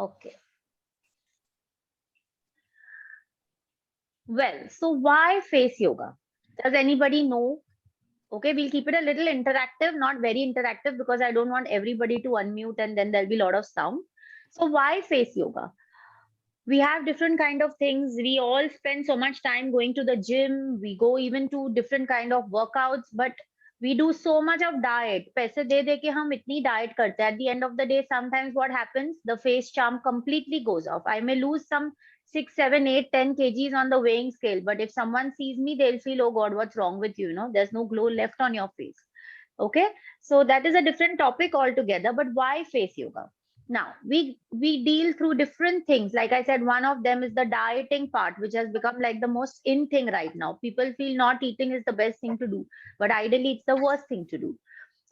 Okay. Well, so why face yoga? Does anybody know? Okay, we'll keep it a little interactive, not very interactive, because I don't want everybody to unmute and then there'll be a lot of sound. So why face yoga? We have different kind of things. We all spend so much time going to the gym. We go even to different kind of workouts, but we do so much of diet. पैसे दे दे के हम इतनी diet करते हैं. At the end of the day, sometimes what happens? The face charm completely goes off. I may lose some 6, 7, 8, 10 kgs on the weighing scale, but if someone sees me, they'll feel, oh God, what's wrong with you? You know, there's no glow left on your face. Okay, so that is a different topic altogether. But why face yoga? Now we deal through different things. Like I said, one of them is the dieting part, which has become like the most in thing right now. People feel not eating is the best thing to do, but ideally it's the worst thing to do.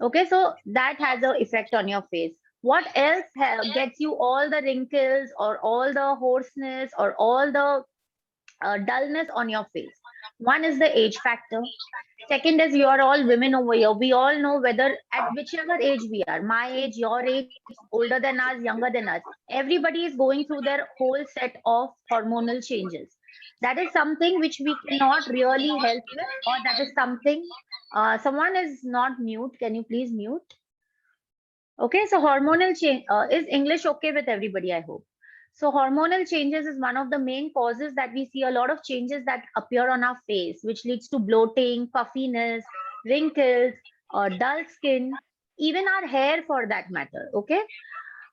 Okay, so that has an effect on your face. What else gets you all the wrinkles or all the hoarseness or all the dullness on your face? One is the age factor. Second is, you are all women over here. We all know, whether at whichever age we are, my age, your age, older than us, younger than us, everybody is going through their whole set of hormonal changes. That is something which we cannot really help with, or that is something. Someone is not mute. Can you please mute? Okay, so hormonal change is English okay with everybody, I hope. So hormonal changes is one of the main causes that we see a lot of changes that appear on our face, which leads to bloating, puffiness, wrinkles, dull skin, even our hair for that matter. Okay,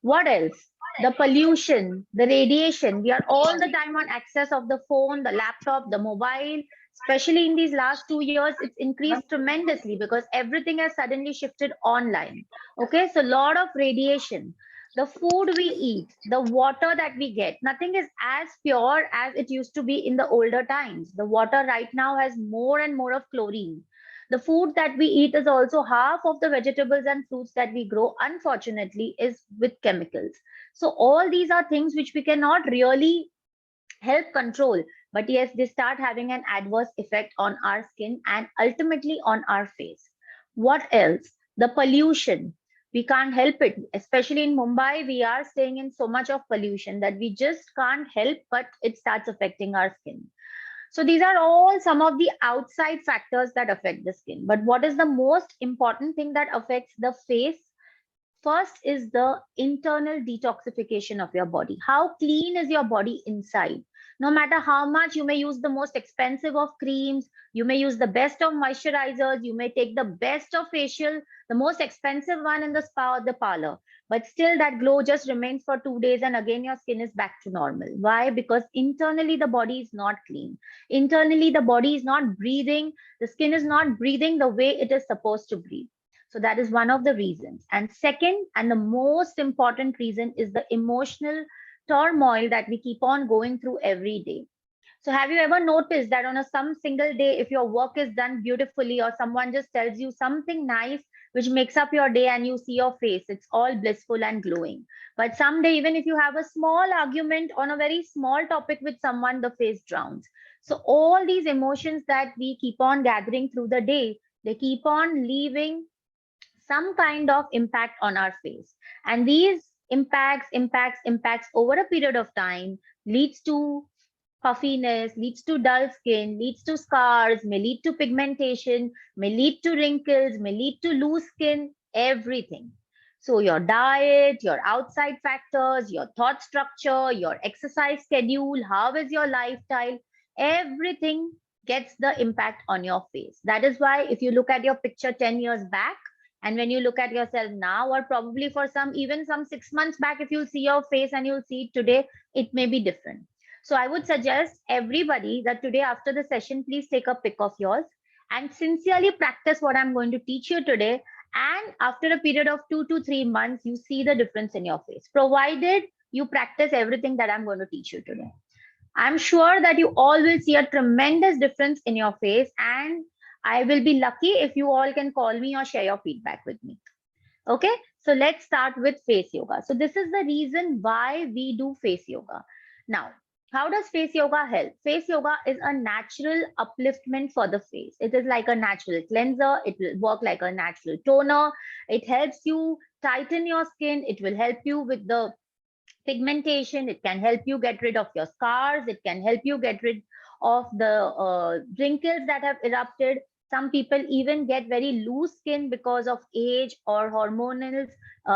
what else? The pollution, the radiation. We are all the time on access of the phone, the laptop, the mobile. Especially in these last 2 years, it's increased tremendously because everything has suddenly shifted online. Okay, so a lot of radiation. The food we eat, the water that we get, nothing is as pure as it used to be in the older times. The water right now has more and more of chlorine. The food that we eat is also half of the vegetables and fruits that we grow, unfortunately, is with chemicals. So all these are things which we cannot really help control. But yes, they start having an adverse effect on our skin and ultimately on our face. What else? The pollution. We can't help it. Especially in Mumbai, we are staying in so much of pollution that we just can't help, but it starts affecting our skin. So these are all some of the outside factors that affect the skin. But what is the most important thing that affects the face? First is the internal detoxification of your body. How clean is your body inside? No matter how much you may use the most expensive of creams, you may use the best of moisturizers, you may take the best of facial, the most expensive one in the spa or the parlor, but still that glow just remains for 2 days and again your skin is back to normal. Why? Because internally the body is not clean. Internally the body is not breathing, the skin is not breathing the way it is supposed to breathe. So that is one of the reasons. And second, and the most important reason, is the emotional turmoil that we keep on going through every day. So have you ever noticed that on a some single day, if your work is done beautifully or someone just tells you something nice which makes up your day and you see your face, it's all blissful and glowing. But someday, even if you have a small argument on a very small topic with someone, the face drowns. So all these emotions that we keep on gathering through the day, they keep on leaving some kind of impact on our face. And these impacts over a period of time leads to puffiness, leads to dull skin, leads to scars, may lead to pigmentation, may lead to wrinkles, may lead to loose skin, everything. So your diet, your outside factors, your thought structure, your exercise schedule, how is your lifestyle, everything gets the impact on your face. That is why if you look at your picture 10 years back, and when you look at yourself now, or probably for some, even some 6 months back, if you'll see your face and you'll see it today, it may be different. So I would suggest everybody that today after the session, please take a pic of yours and sincerely practice what I'm going to teach you today. And after a period of 2 to 3 months, you see the difference in your face, provided you practice everything that I'm going to teach you today. I'm sure that you all will see a tremendous difference in your face, and I will be lucky if you all can call me or share your feedback with me. Okay, so let's start with face yoga. So this is the reason why we do face yoga. Now, how does face yoga help? Face yoga is a natural upliftment for the face. It is like a natural cleanser. It will work like a natural toner. It helps you tighten your skin. It will help you with the pigmentation. It can help you get rid of your scars. It can help you get rid of the wrinkles that have erupted. Some people even get very loose skin because of age or hormonal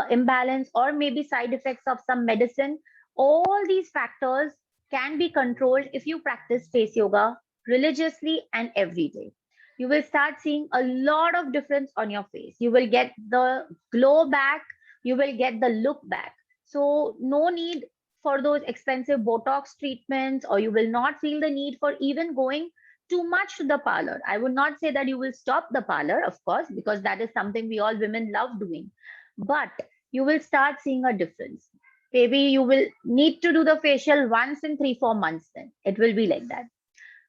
imbalance, or maybe side effects of some medicine. All these factors can be controlled if you practice face yoga religiously and every day. You will start seeing a lot of difference on your face. You will get the glow back. You will get the look back. So no need for those expensive Botox treatments, or you will not feel the need for even going too much to the parlor. I would not say that you will stop the parlor, of course, because that is something we all women love doing. But you will start seeing a difference. Maybe you will need to do the facial once in 3-4 months, then it will be like that.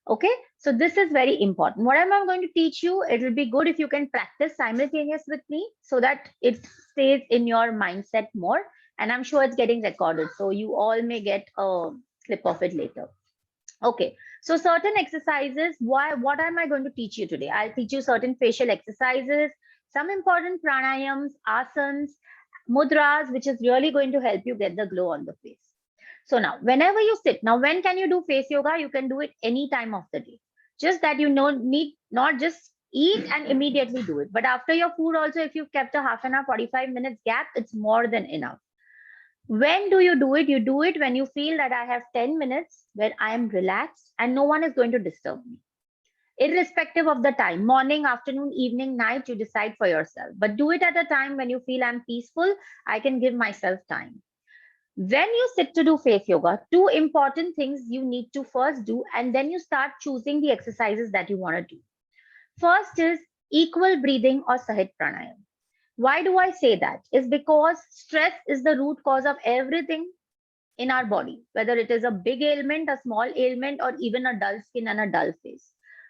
Okay, so this is very important. What am I going to teach you? It will be good if you can practice simultaneous with me so that it stays in your mindset more. And I'm sure it's getting recorded, so you all may get a clip of it later. Okay, so certain exercises. What am I going to teach you today? I'll teach you certain facial exercises, some important pranayams, asanas, mudras, which is really going to help you get the glow on the face. So now, whenever you sit, now when can you do face yoga? You can do it any time of the day. Just that you know, need not just eat and immediately do it, but after your food also, if you've kept a half an hour, 45 minutes gap, it's more than enough. When do you do it? You do it when you feel that I have 10 minutes where I am relaxed and no one is going to disturb me. Irrespective of the time, morning, afternoon, evening, night, you decide for yourself. But do it at a time when you feel I'm peaceful, I can give myself time. When you sit to do face yoga, two important things you need to first do, and then you start choosing the exercises that you want to do. First is equal breathing or Sahit Pranayam. Why do I say that? Is because stress is the root cause of everything in our body, whether it is a big ailment, a small ailment, or even a dull skin and a dull face.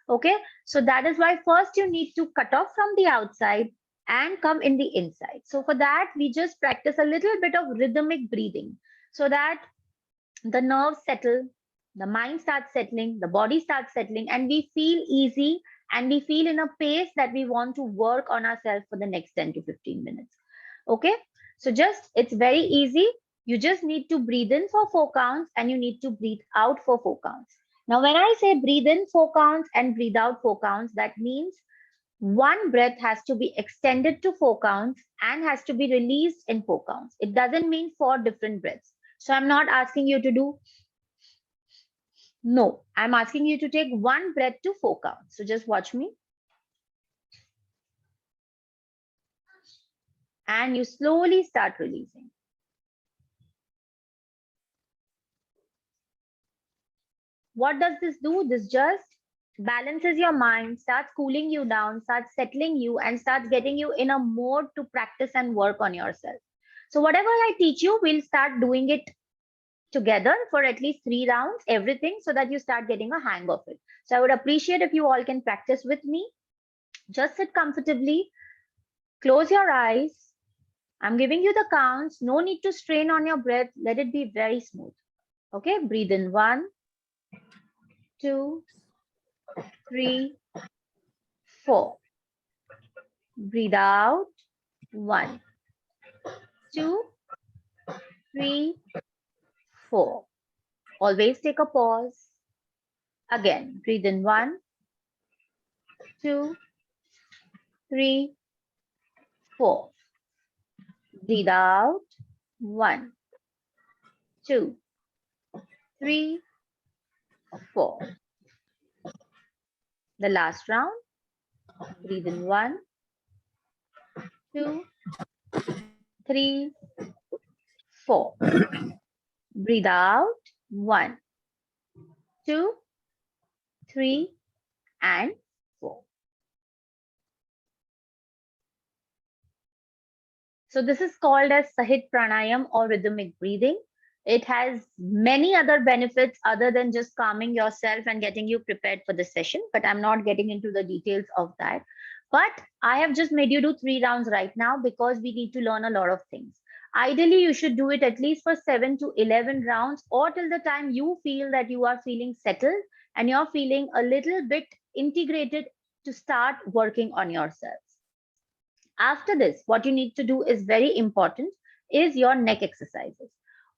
Okay, so that is why first you need to cut off from the outside and come in the inside. So for that, we just practice a little bit of rhythmic breathing so that the nerves settle, the mind starts settling, the body starts settling, and we feel easy and we feel in a pace that we want to work on ourselves for the next 10 to 15 minutes. Okay, so just it's very easy. You just need to breathe in for 4 counts and you need to breathe out for 4 counts. Now, when I say breathe in 4 counts and breathe out 4 counts, that means one breath has to be extended to 4 counts and has to be released in 4 counts. It doesn't mean 4 different breaths. So I'm not asking you to do, no, I'm asking you to take one breath to 4 counts. So just watch me. And you slowly start releasing. What does this do? This just balances your mind, starts cooling you down, starts settling you, and starts getting you in a mode to practice and work on yourself. So whatever I teach you, we'll start doing it together for at least 3 rounds, everything, so that you start getting a hang of it. So I would appreciate if you all can practice with me. Just sit comfortably, close your eyes. I'm giving you the counts. No need to strain on your breath. Let it be very smooth. Okay, breathe in 1, 2, 3, 4. Breathe out 1, 2, 3, 4. Always take a pause. Again, breathe in 1, 2, 3, 4. Breathe out 1, 2, 3, 4. The last round. Breathe in 1, 2, 3, 4. Breathe out 1, 2, 3, and 4. So this is called as Sahit Pranayam or rhythmic breathing. It has many other benefits other than just calming yourself and getting you prepared for the session, but I'm not getting into the details of that. But I have just made you do 3 rounds right now because we need to learn a lot of things. Ideally, you should do it at least for 7 to 11 rounds or till the time you feel that you are feeling settled and you're feeling a little bit integrated to start working on yourselves. After this, what you need to do is very important, is your neck exercises.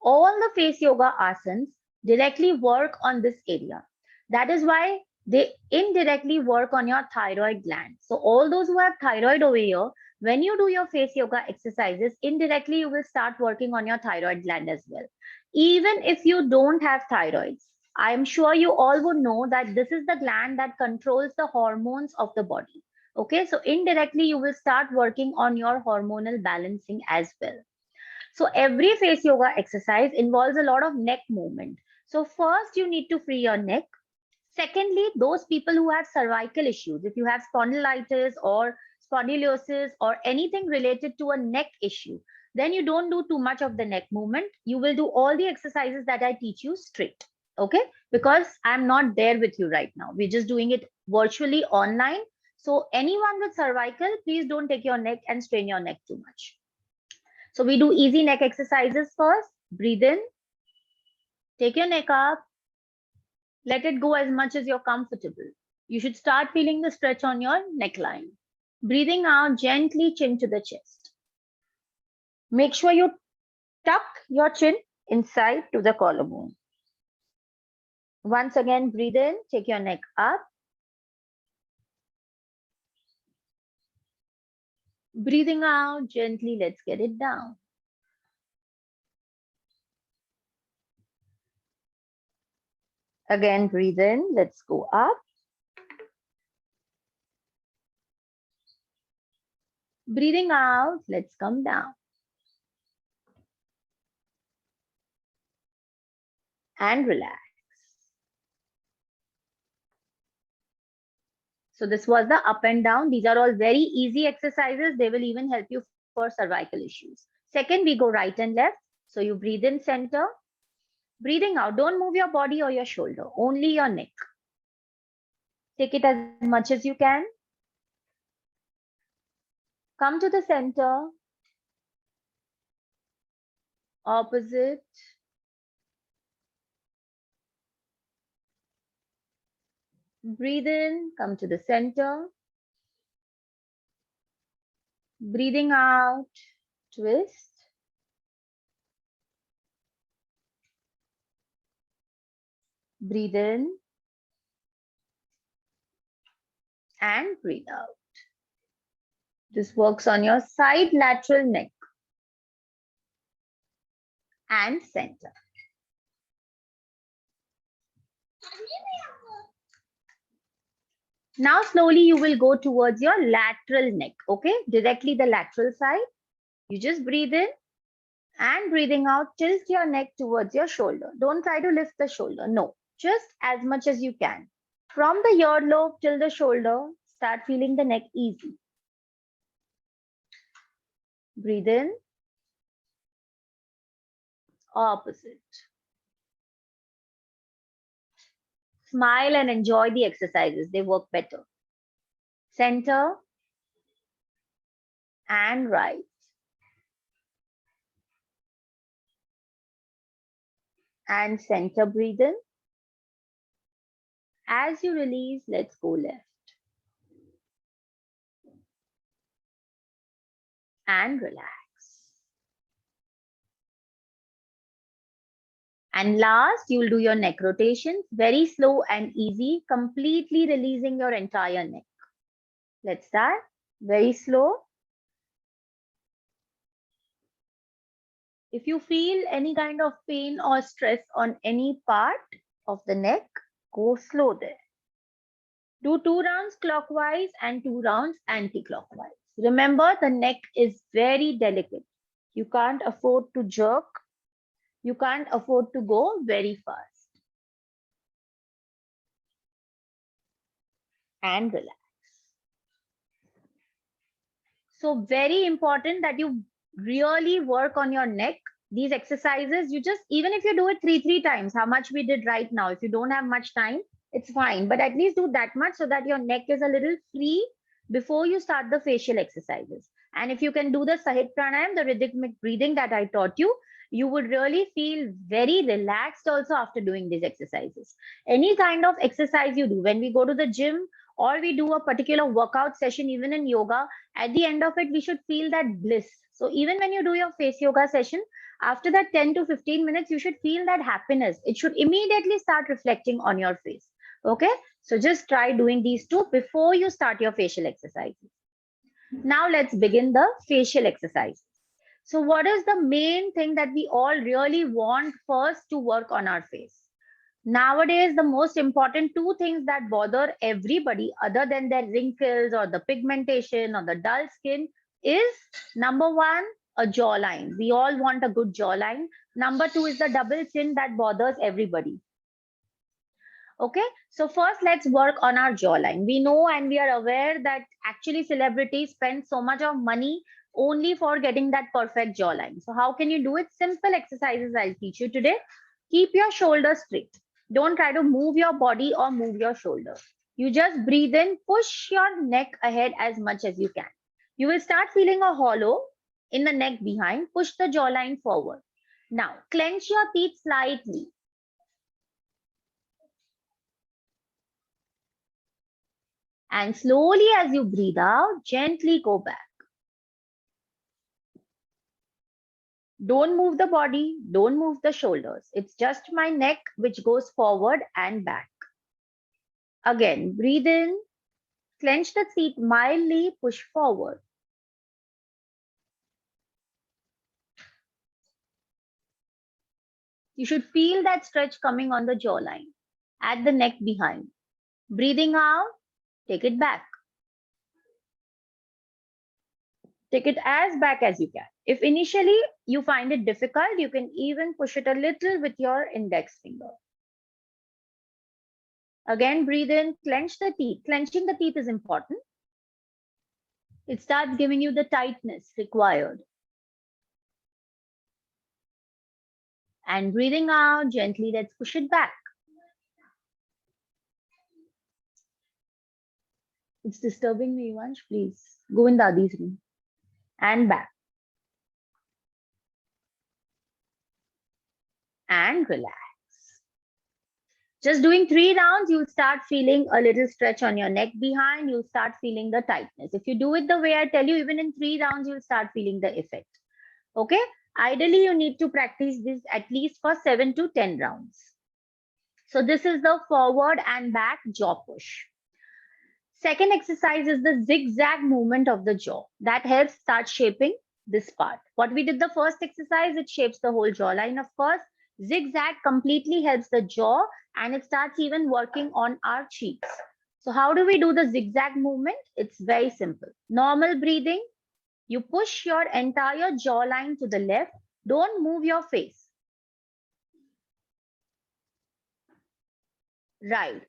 All the face yoga asanas directly work on this area. That is why they indirectly work on your thyroid gland. So all those who have thyroid over here, when you do your face yoga exercises, indirectly you will start working on your thyroid gland as well. Even if you don't have thyroids, I am sure you all would know that this is the gland that controls the hormones of the body. Okay, so indirectly you will start working on your hormonal balancing as well. So every face yoga exercise involves a lot of neck movement. So first you need to free your neck. Secondly, those people who have cervical issues, if you have spondylitis or spondylosis or anything related to a neck issue, then you don't do too much of the neck movement. You will do all the exercises that I teach you straight. Okay? Because I'm not there with you right now. We're just doing it virtually online. So anyone with cervical, please don't take your neck and strain your neck too much. So we do easy neck exercises first. Breathe in, take your neck up, let it go as much as you're comfortable. You should start feeling the stretch on your neckline. Breathing out, gently chin to the chest. Make sure you tuck your chin inside to the collarbone. Once again, breathe in, take your neck up. Breathing out, gently let's get it down. Again, breathe in, let's go up. Breathing out, let's come down. And relax. So this was the up and down. These are all very easy exercises. They will even help you for cervical issues. Second, we go right and left. So you breathe in center. Breathing out, don't move your body or your shoulder, only your neck. Take it as much as you can. Come to the center. Opposite. Breathe in, come to the center. Breathing out, twist. Breathe in and breathe out. This works on your side lateral neck and center. Now slowly you will go towards your lateral neck, okay? Directly the lateral side. You just breathe in and breathing out, tilt your neck towards your shoulder. Don't try to lift the shoulder, no. Just as much as you can. From the earlobe till the shoulder, start feeling the neck easy. Breathe in. Opposite. Smile and enjoy the exercises. They work better. Center and right. And center, breathe in. As you release, let's go left. And relax. And last, you'll do your neck rotations, very slow and easy, completely releasing your entire neck. Let's start. Very slow. If you feel any kind of pain or stress on any part of the neck, go slow there. Do 2 rounds clockwise and 2 rounds anti-clockwise. Remember, the neck is very delicate. You can't afford to jerk. You can't afford to go very fast. And relax. So very important that you really work on your neck. These exercises, you just, even if you do it three times, how much we did right now, if you don't have much time, it's fine. But at least do that much so that your neck is a little free before you start the facial exercises. And if you can do the Sahit Pranayam, the rhythmic breathing that I taught you, you would really feel very relaxed also after doing these exercises. Any kind of exercise you do, when we go to the gym or we do a particular workout session, even in yoga, at the end of it, we should feel that bliss. So even when you do your face yoga session, after that 10 to 15 minutes, you should feel that happiness. It should immediately start reflecting on your face. Okay. So just try doing these two before you start your facial exercises. Now let's begin the facial exercise. So what is the main thing that we all really want first to work on our face? Nowadays, the most important two things that bother everybody other than their wrinkles or the pigmentation or the dull skin is number one, a jawline. We all want a good jawline. Number two is the double chin that bothers everybody. Okay, so first let's work on our jawline. We know and we are aware that actually celebrities spend so much of money only for getting that perfect jawline. So how can you do it? Simple exercises I'll teach you today. Keep your shoulders straight. Don't try to move your body or move your shoulder. You just breathe in, push your neck ahead as much as you can. You will start feeling a hollow in the neck behind. Push the jawline forward. Now, clench your teeth slightly. And slowly as you breathe out, gently go back. Don't move the body, don't move the shoulders. It's just my neck which goes forward and back. Again, breathe in, clench the teeth mildly, push forward. You should feel that stretch coming on the jawline, at the neck behind. Breathing out, take it back. Take it as back as you can. If initially you find it difficult, you can even push it a little with your index finger. Again, breathe in, clench the teeth. Clenching the teeth is important. It starts giving you the tightness required. And breathing out, gently, let's push it back. It's disturbing me, Vansh. Please go in Dadi's room. And back. And relax. Just doing 3 rounds, you'll start feeling a little stretch on your neck behind. You'll start feeling the tightness. If you do it the way I tell you, even in 3 rounds, you'll start feeling the effect. Okay. Ideally, you need to practice this at least for 7 to 10 rounds. So this is the forward and back jaw push. Second exercise is the zigzag movement of the jaw. That helps start shaping this part. What we did the first exercise, it shapes the whole jawline, of course. Zigzag completely helps the jaw and it starts even working on our cheeks. So how do we do the zigzag movement? It's very simple. Normal breathing. You push your entire jawline to the left. Don't move your face. Right.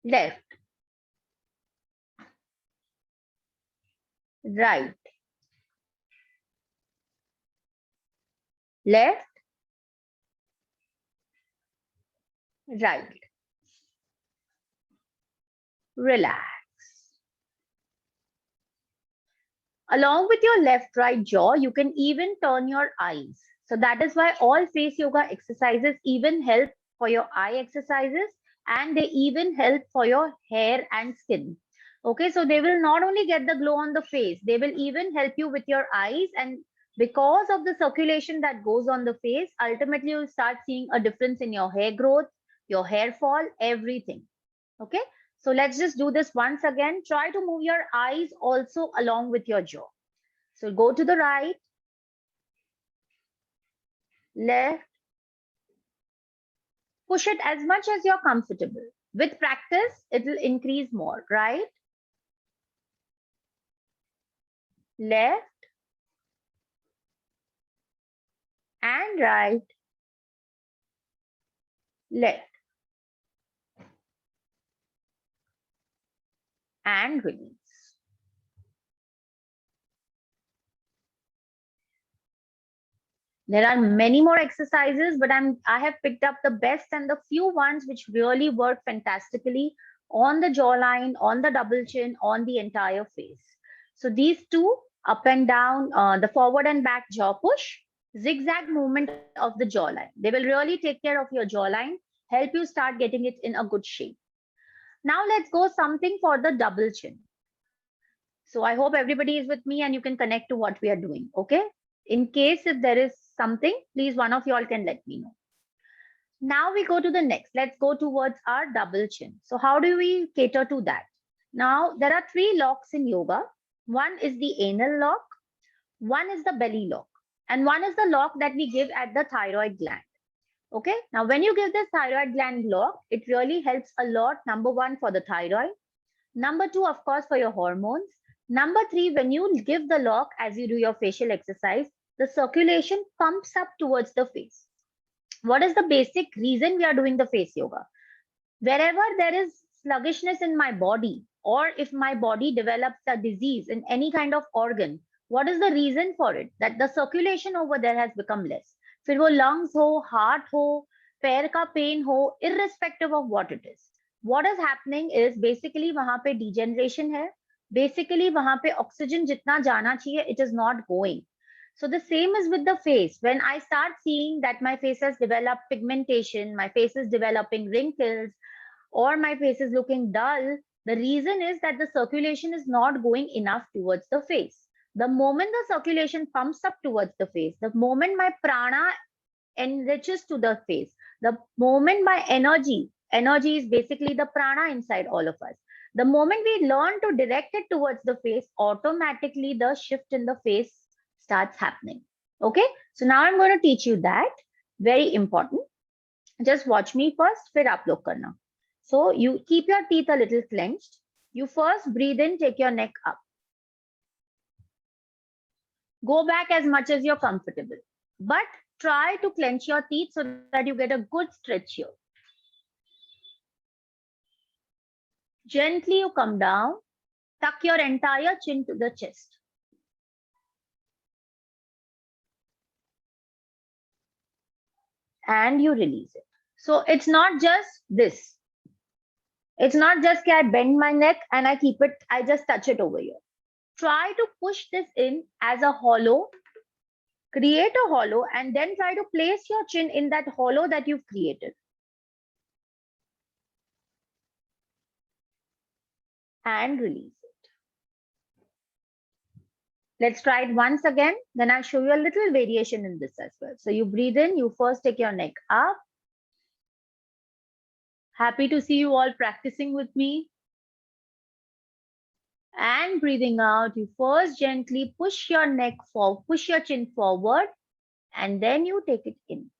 Left. Right. Left. Right. Relax. Along with your left-right jaw, you can even turn your eyes. So that is why all face yoga exercises even help for your eye exercises and they even help for your hair and skin. Okay, so they will not only get the glow on the face, they will even help you with your eyes. And because of the circulation that goes on the face, ultimately you'll start seeing a difference in your hair growth, your hair fall, everything. Okay, so let's just do this once again. Try to move your eyes also along with your jaw. So go to the right, left, push it as much as you're comfortable. With practice, it will increase more, right? Left and right, left and release. There are many more exercises, but I have picked up the best and the few ones which really work fantastically on the jawline, on the double chin, on the entire face. So these two, up and down, the forward and back jaw push, zigzag movement of the jawline. They will really take care of your jawline, help you start getting it in a good shape. Now let's go something for the double chin. So I hope everybody is with me and you can connect to what we are doing. Okay. In case if there is something, please one of you all can let me know. Now we go to the next. Let's go towards our double chin. So how do we cater to that? Now there are three locks in yoga. One is the anal lock, one is the belly lock, and one is the lock that we give at the thyroid gland. Okay. Now when you give this thyroid gland lock, it really helps a lot. Number one, for the thyroid. Number two, of course, for your hormones. Number three, when you give the lock as you do your facial exercise, the circulation pumps up towards the face. What is the basic reason we are doing the face yoga? Wherever there is sluggishness in my body, or if my body develops a disease in any kind of organ, what is the reason for it? That the circulation over there has become less. फिर वो lungs हो, heart हो, पैर का pain हो, irrespective of what it is. What is happening is basically वहाँ पे degeneration है. Basically वहाँ पे oxygen जितना जाना चाहिए, it is not going. So the same is with the face. When I start seeing that my face has developed pigmentation, my face is developing wrinkles, or my face is looking dull, the reason is that the circulation is not going enough towards the face. The moment the circulation pumps up towards the face, the moment my prana enriches to the face, the moment my energy is basically the prana inside all of us. The moment we learn to direct it towards the face, automatically the shift in the face starts happening. Okay, so now I'm going to teach you that. Very important. Just watch me first, फिर आप लोग करना. So you keep your teeth a little clenched. You first breathe in, take your neck up. Go back as much as you're comfortable, but try to clench your teeth so that you get a good stretch here. Gently you come down, tuck your entire chin to the chest. And you release it. So it's not just this. It's not just that I bend my neck and I keep it, I just touch it over here. Try to push this in as a hollow, create a hollow, and then try to place your chin in that hollow that you've created. And release it. Let's try it once again. Then I'll show you a little variation in this as well. So you breathe in, you first take your neck up. Happy to see you all practicing with me. And breathing out, you first gently push your neck forward, push your chin forward, and then you take it in.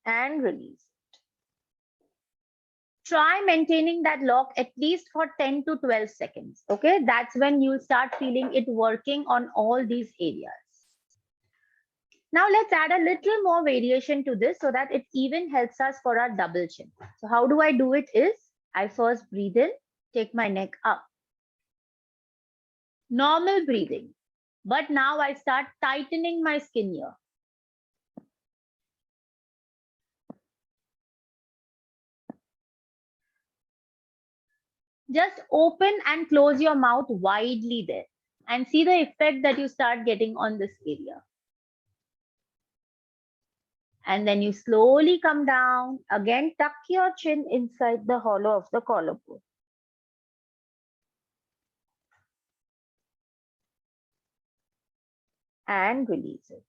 And release it. Try maintaining that lock at least for 10 to 12 seconds. Okay, that's when you'll start feeling it working on all these areas. Now let's add a little more variation to this so that it even helps us for our double chin. So how do I do it is, I first breathe in, take my neck up. Normal breathing. But now I start tightening my skin here. Just open and close your mouth widely there and see the effect that you start getting on this area. And then you slowly come down. Again, tuck your chin inside the hollow of the collarbone. And release it.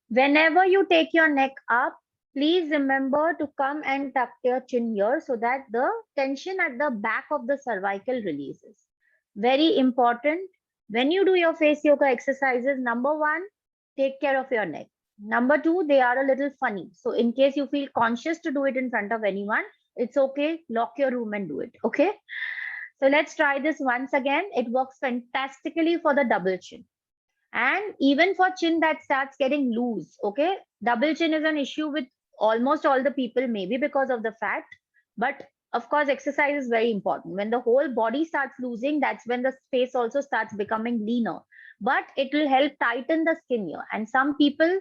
Whenever you take your neck up, please remember to come and tuck your chin here so that the tension at the back of the cervical releases. Very important. When you do your face yoga exercises, number one, take care of your neck. Number two, they are a little funny. So in case you feel conscious to do it in front of anyone, it's okay. Lock your room and do it. Okay. So let's try this once again. It works fantastically for the double chin. And even for chin that starts getting loose. Okay. Double chin is an issue with almost all the people, maybe because of the fat. But of course, exercise is very important. When the whole body starts losing, that's when the face also starts becoming leaner. But it will help tighten the skin here. And some people,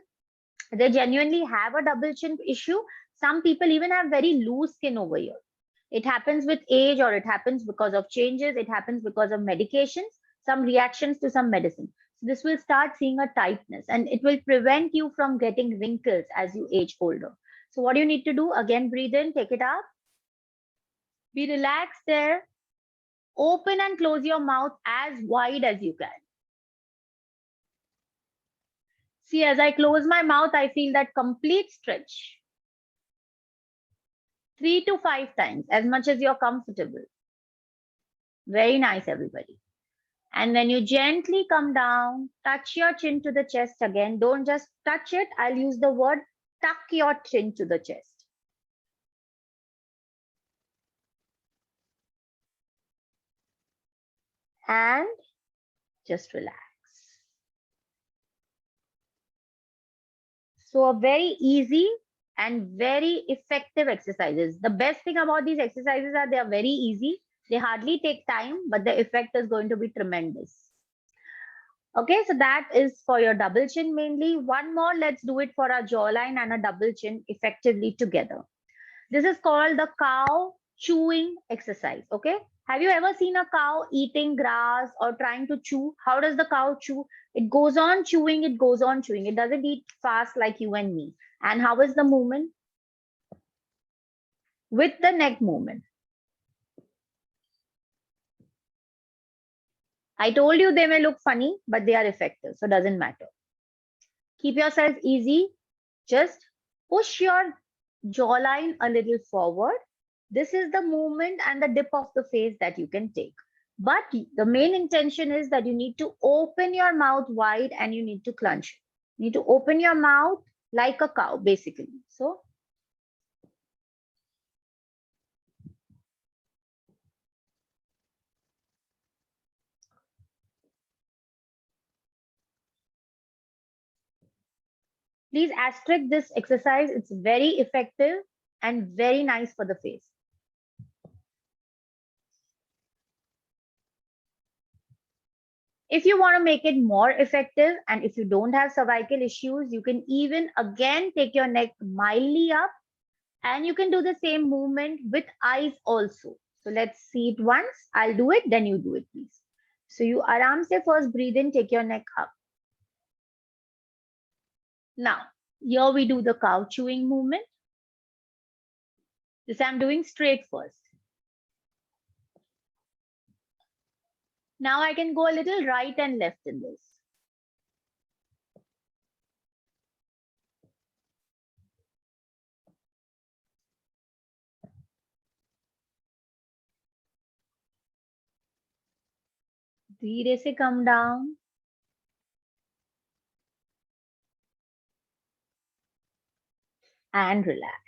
they genuinely have a double chin issue. Some people even have very loose skin over here. It happens with age, or it happens because of changes. It happens because of medications, some reactions to some medicine. So this will start seeing a tightness, and it will prevent you from getting wrinkles as you age older. So what do you need to do? Again, breathe in, take it up. Be relaxed there. Open and close your mouth as wide as you can. See, as I close my mouth, I feel that complete stretch. 3 to 5 times, as much as you're comfortable. Very nice, everybody. And when you gently come down, touch your chin to the chest again. Don't just touch it. I'll use the word tuck your chin to the chest. And just relax. So a very easy and very effective exercises. The best thing about these exercises are they are very easy. They hardly take time, but the effect is going to be tremendous. Okay, so that is for your double chin mainly. One more, let's do it for our jawline and a double chin effectively together. This is called the cow chewing exercise. Okay, have you ever seen a cow eating grass or trying to chew? How does the cow chew? It goes on chewing, it goes on chewing. It doesn't eat fast like you and me. And how is the movement? With the neck movement. I told you they may look funny, but they are effective, so it doesn't matter. Keep yourself easy. Just push your jawline a little forward. This is the movement and the dip of the face that you can take. But the main intention is that you need to open your mouth wide and you need to clench. You need to open your mouth like a cow, basically. So please asterisk this exercise. It's very effective and very nice for the face. If you want to make it more effective and if you don't have cervical issues, you can even again take your neck mildly up and you can do the same movement with eyes also. So let's see it once. I'll do it, then you do it, please. So you aram se first breathe in, take your neck up. Now, here we do the cow chewing movement. This I'm doing straight first. Now I can go a little right and left in this. धीरे से come down. And relax.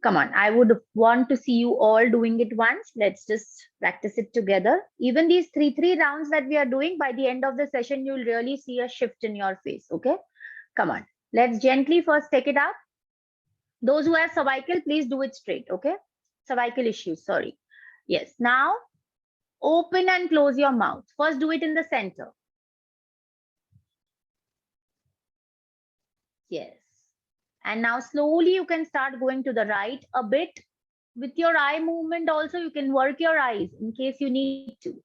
Come on, I would want to see you all doing it once. Let's just practice it together. Even these three rounds that we are doing, by the end of the session, you'll really see a shift in your face, okay? Come on, let's gently first take it up. Those who have cervical, please do it straight, okay? Cervical issues, sorry. Yes, now open and close your mouth. First do it in the center. Yes. And now slowly you can start going to the right a bit. With your eye movement also, you can work your eyes in case you need to.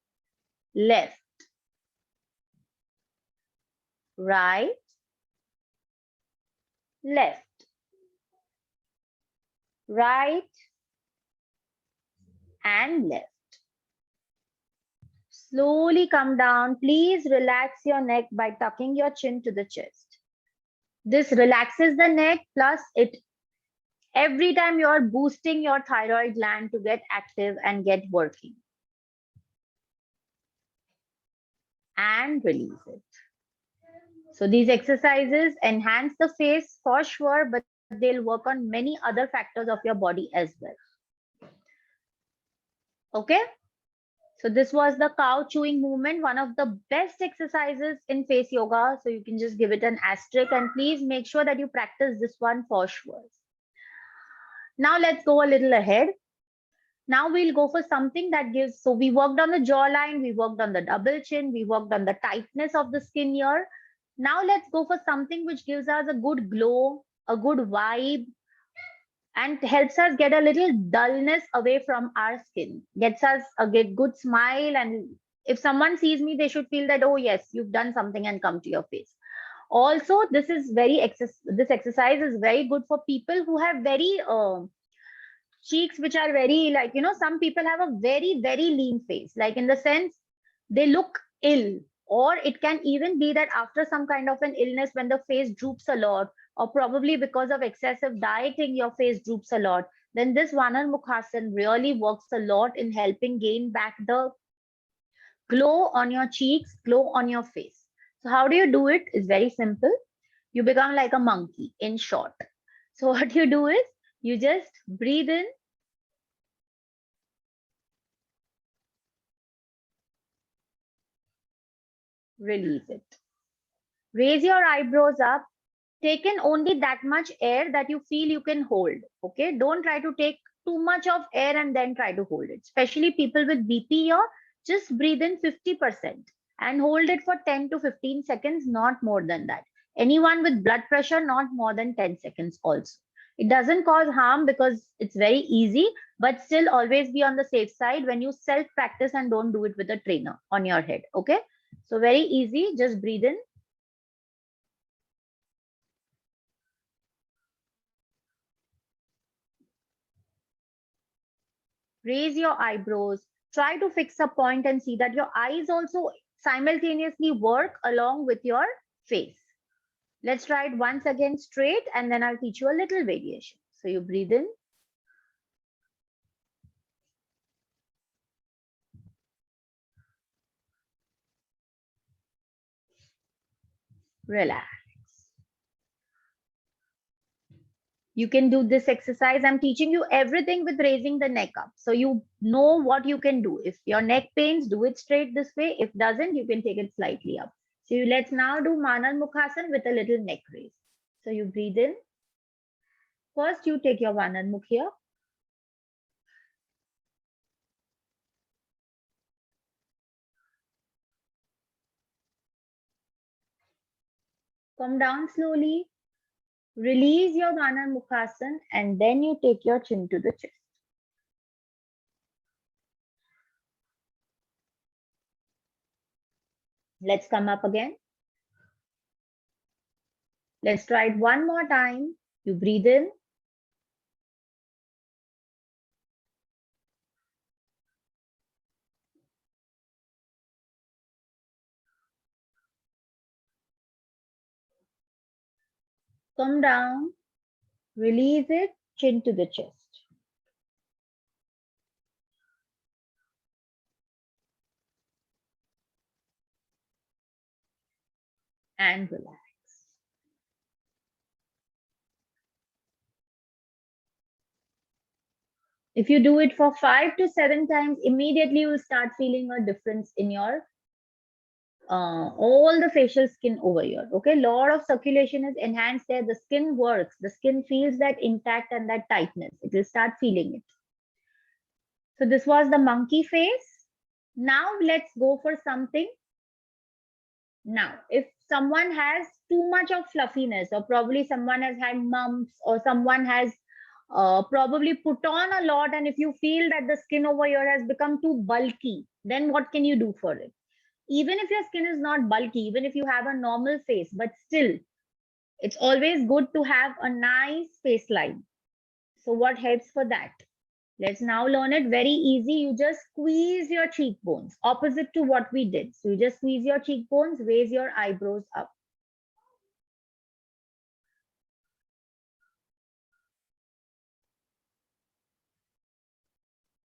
Left. Right. Left. Right. And left. Slowly come down. Please relax your neck by tucking your chin to the chest. This relaxes the neck, plus it every time you're boosting your thyroid gland to get active and get working. And release it. So these exercises enhance the face for sure, but they'll work on many other factors of your body as well. Okay. So this was the cow chewing movement, one of the best exercises in face yoga. So you can just give it an asterisk and please make sure that you practice this one for sure. Now let's go a little ahead. Now we'll go for something that gives, so we worked on the jawline, we worked on the double chin, we worked on the tightness of the skin here. Now let's go for something which gives us a good glow, a good vibe, and helps us get a little dullness away from our skin, gets us a good smile. And if someone sees me, they should feel that, oh yes, you've done something and come to your face. Also, this exercise is very good for people who have very cheeks which are very, like, some people have a very, very lean face, like in the sense they look ill, or it can even be that after some kind of an illness, when the face droops a lot, or probably because of excessive dieting, your face droops a lot, then this Vanar Mukhasan really works a lot in helping gain back the glow on your cheeks, glow on your face. So how do you do it? It's very simple. You become like a monkey, in short. So what you do is you just breathe in, release it. Raise your eyebrows up. Take in only that much air that you feel you can hold. Okay. Don't try to take too much of air and then try to hold it. Especially people with BP here, just breathe in 50% and hold it for 10 to 15 seconds, not more than that. Anyone with blood pressure, not more than 10 seconds also. It doesn't cause harm because it's very easy, but still always be on the safe side when you self practice and don't do it with a trainer on your head. Okay. So very easy. Just breathe in. Raise your eyebrows, try to fix a point and see that your eyes also simultaneously work along with your face. Let's try it once again straight, and then I'll teach you a little variation. So you breathe in, relax. You can do this exercise. I'm teaching you everything with raising the neck up. So you know what you can do. If your neck pains, do it straight this way. If doesn't, you can take it slightly up. So let's now do Manar Mukhasan with a little neck raise. So you breathe in. First, you take your Vanar Mukh here. Come down slowly. Release your Vanar Mukhasan, and then you take your chin to the chest. Let's come up again. Let's try it one more time. You breathe in. Come down. Release it. Chin to the chest. And relax. If you do it for 5 to 7 times, immediately you will start feeling a difference in your all the facial skin over here. Okay, lot of circulation is enhanced there. The skin works. The skin feels that intact and that tightness. It will start feeling it. So this was the monkey face. Now let's go for something. Now, if someone has too much of fluffiness, or probably someone has had mumps, or someone has probably put on a lot, and if you feel that the skin over here has become too bulky, then what can you do for it? Even if your skin is not bulky, even if you have a normal face, but still, it's always good to have a nice face line. So what helps for that? Let's now learn it very easy. You just squeeze your cheekbones, opposite to what we did. So you just squeeze your cheekbones, raise your eyebrows up.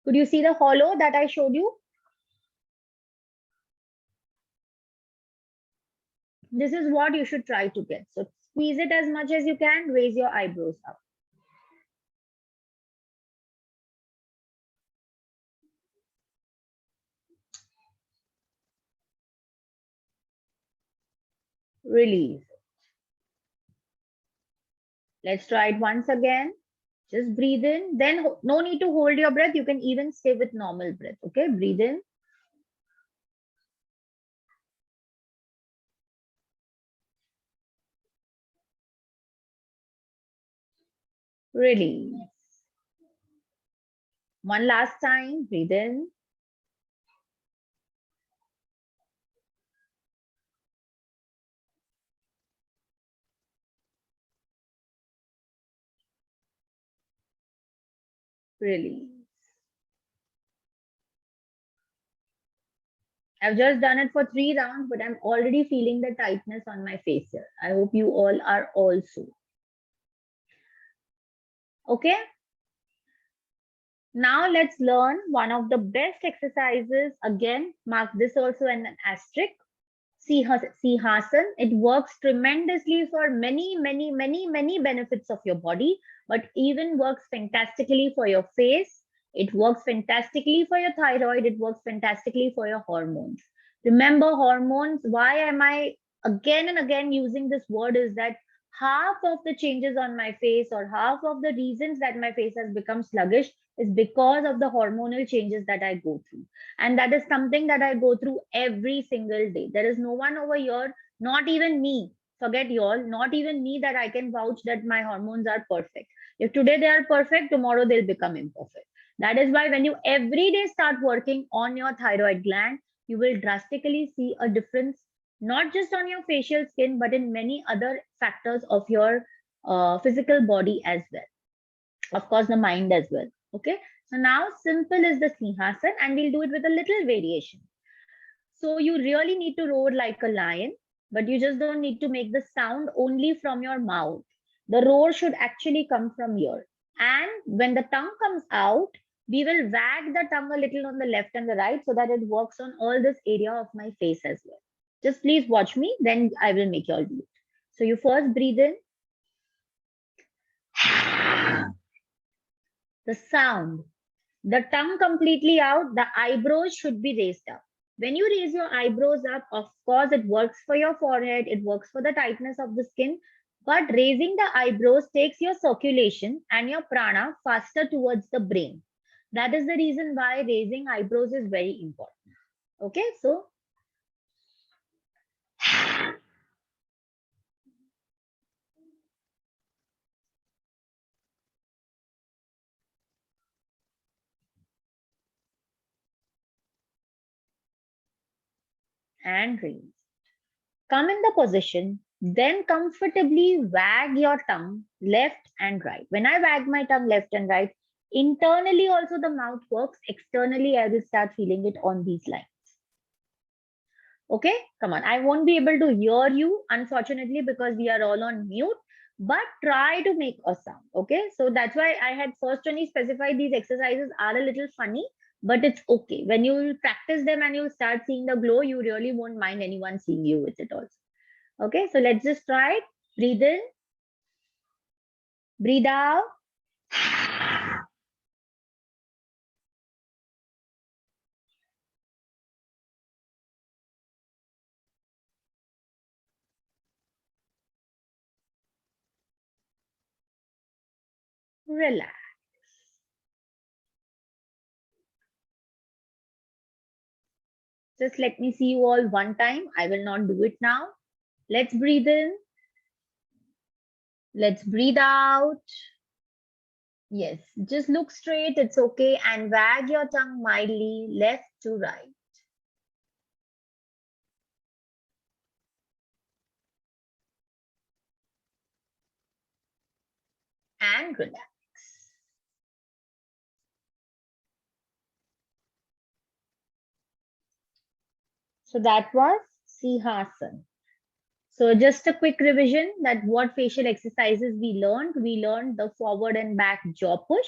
Could you see the hollow that I showed you? This is what you should try to get. So squeeze it as much as you can, raise your eyebrows up. Release. Let's try it once again. Just breathe in. Then no need to hold your breath. You can even stay with normal breath. Okay, breathe in. Release. One last time, breathe in. release. I've just done it for 3 rounds, but I'm already feeling the tightness on my face here. I hope you all are also. Okay. Now let's learn one of the best exercises. Again, mark this also an asterisk. Sihasan. It works tremendously for many benefits of your body, but even works fantastically for your face. It works fantastically for your thyroid. It works fantastically for your hormones. Remember hormones. Why am I again and again using this word is that half of the changes on my face or half of the reasons that my face has become sluggish is because of the hormonal changes that I go through. And that is something that I go through every single day. There is no one over here, not even me, forget y'all, not even me, that I can vouch that my hormones are perfect. If today they are perfect, tomorrow they'll become imperfect. That is why when you every day start working on your thyroid gland, you will drastically see a difference, not just on your facial skin, but in many other factors of your physical body as well. Of course, the mind as well. Okay. So now simple is the Sihasan, and we'll do it with a little variation. So you really need to roar like a lion, but you just don't need to make the sound only from your mouth. The roar should actually come from here. And when the tongue comes out, we will wag the tongue a little on the left and the right so that it works on all this area of my face as well. Just please watch me, then I will make you all do it. So you first breathe in. The sound. The tongue completely out, the eyebrows should be raised up. When you raise your eyebrows up, of course, it works for your forehead, it works for the tightness of the skin, but raising the eyebrows takes your circulation and your prana faster towards the brain. That is the reason why raising eyebrows is very important. Okay, so and raise. Come in the position, then comfortably wag your tongue left and right. When I wag my tongue left and right, internally also the mouth works. Externally, I will start feeling it on these lines. Okay, come on. I won't be able to hear you, unfortunately, because we are all on mute, but try to make a sound. Okay, so that's why I had first only specified these exercises are a little funny, but it's okay. When you practice them and you start seeing the glow, you really won't mind anyone seeing you with it also. Okay, so let's just try it. Breathe in, breathe out. Relax. Just let me see you all one time. I will not do it now. Let's breathe in. Let's breathe out. Yes, just look straight. It's okay. And wag your tongue mildly left to right. And relax. So that was Sihasan. So just a quick revision that what facial exercises we learned. We learned the forward and back jaw push.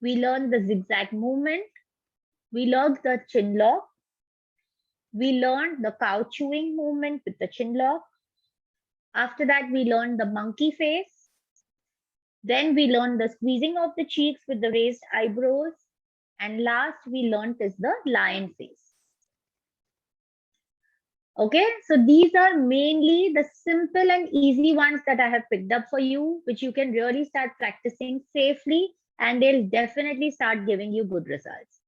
We learned the zigzag movement. We learned the chin lock. We learned the cow chewing movement with the chin lock. After that, we learned the monkey face. Then we learned the squeezing of the cheeks with the raised eyebrows. And last we learned is the lion face. Okay, so these are mainly the simple and easy ones that I have picked up for you, which you can really start practicing safely, and they'll definitely start giving you good results.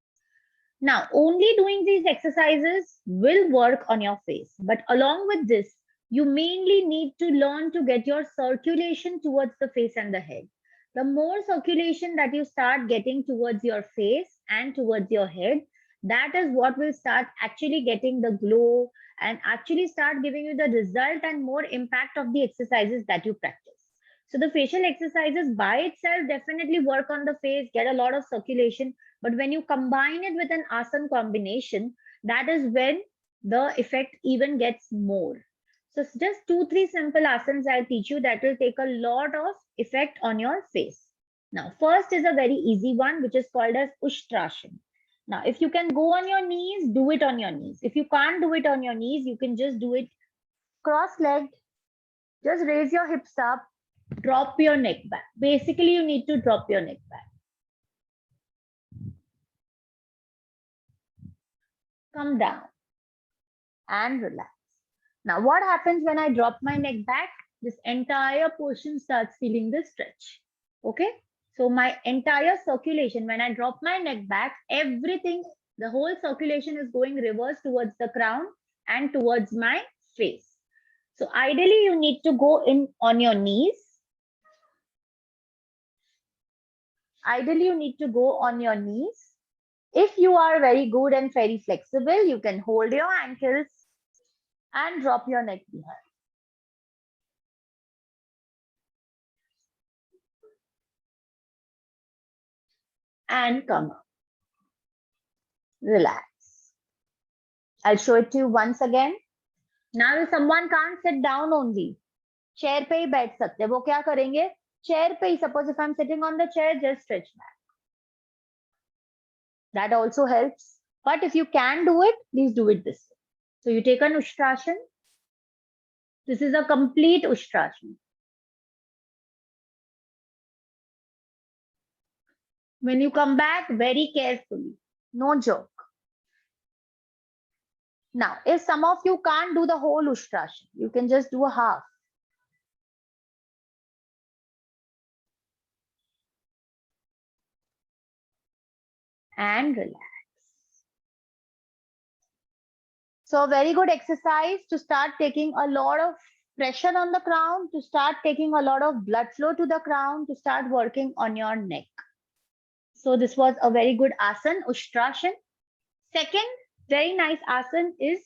Now, only doing these exercises will work on your face, but along with this, you mainly need to learn to get your circulation towards the face and the head. The more circulation that you start getting towards your face and towards your head, that is what will start actually getting the glow and actually start giving you the result and more impact of the exercises that you practice. So the facial exercises by itself definitely work on the face, get a lot of circulation. But when you combine it with an asana combination, that is when the effect even gets more. So it's just 2-3 simple asanas I'll teach you that will take a lot of effect on your face. Now, first is a very easy one, which is called as Ushtrasana. Now, if you can go on your knees, do it on your knees. If you can't do it on your knees, you can just do it cross-legged. Just raise your hips up, drop your neck back. Basically, you need to drop your neck back. Come down and relax. Now, what happens when I drop my neck back? This entire portion starts feeling the stretch. Okay? So my entire circulation, when I drop my neck back, everything, the whole circulation is going reverse towards the crown and towards my face. So ideally, you need to go in on your knees. Ideally, you need to go on your knees. If you are very good and very flexible, you can hold your ankles and drop your neck behind. And come up. Relax. I'll show it to you once again. Now if someone can't sit down only, chair पे ही बैठ सकते हैं, वो क्या करेंगे? Chair पे ही, suppose if I'm sitting on the chair, just stretch back. That also helps. But if you can do it, please do it this way. So you take an Ushtrasana. This is a complete Ushtrasana. When you come back, very carefully, no jerk. Now, if some of you can't do the whole Ushtrasana, you can just do a half. And relax. So a very good exercise to start taking a lot of pressure on the crown, to start taking a lot of blood flow to the crown, to start working on your neck. So this was a very good asana, Ushtrasana. Second, very nice asana is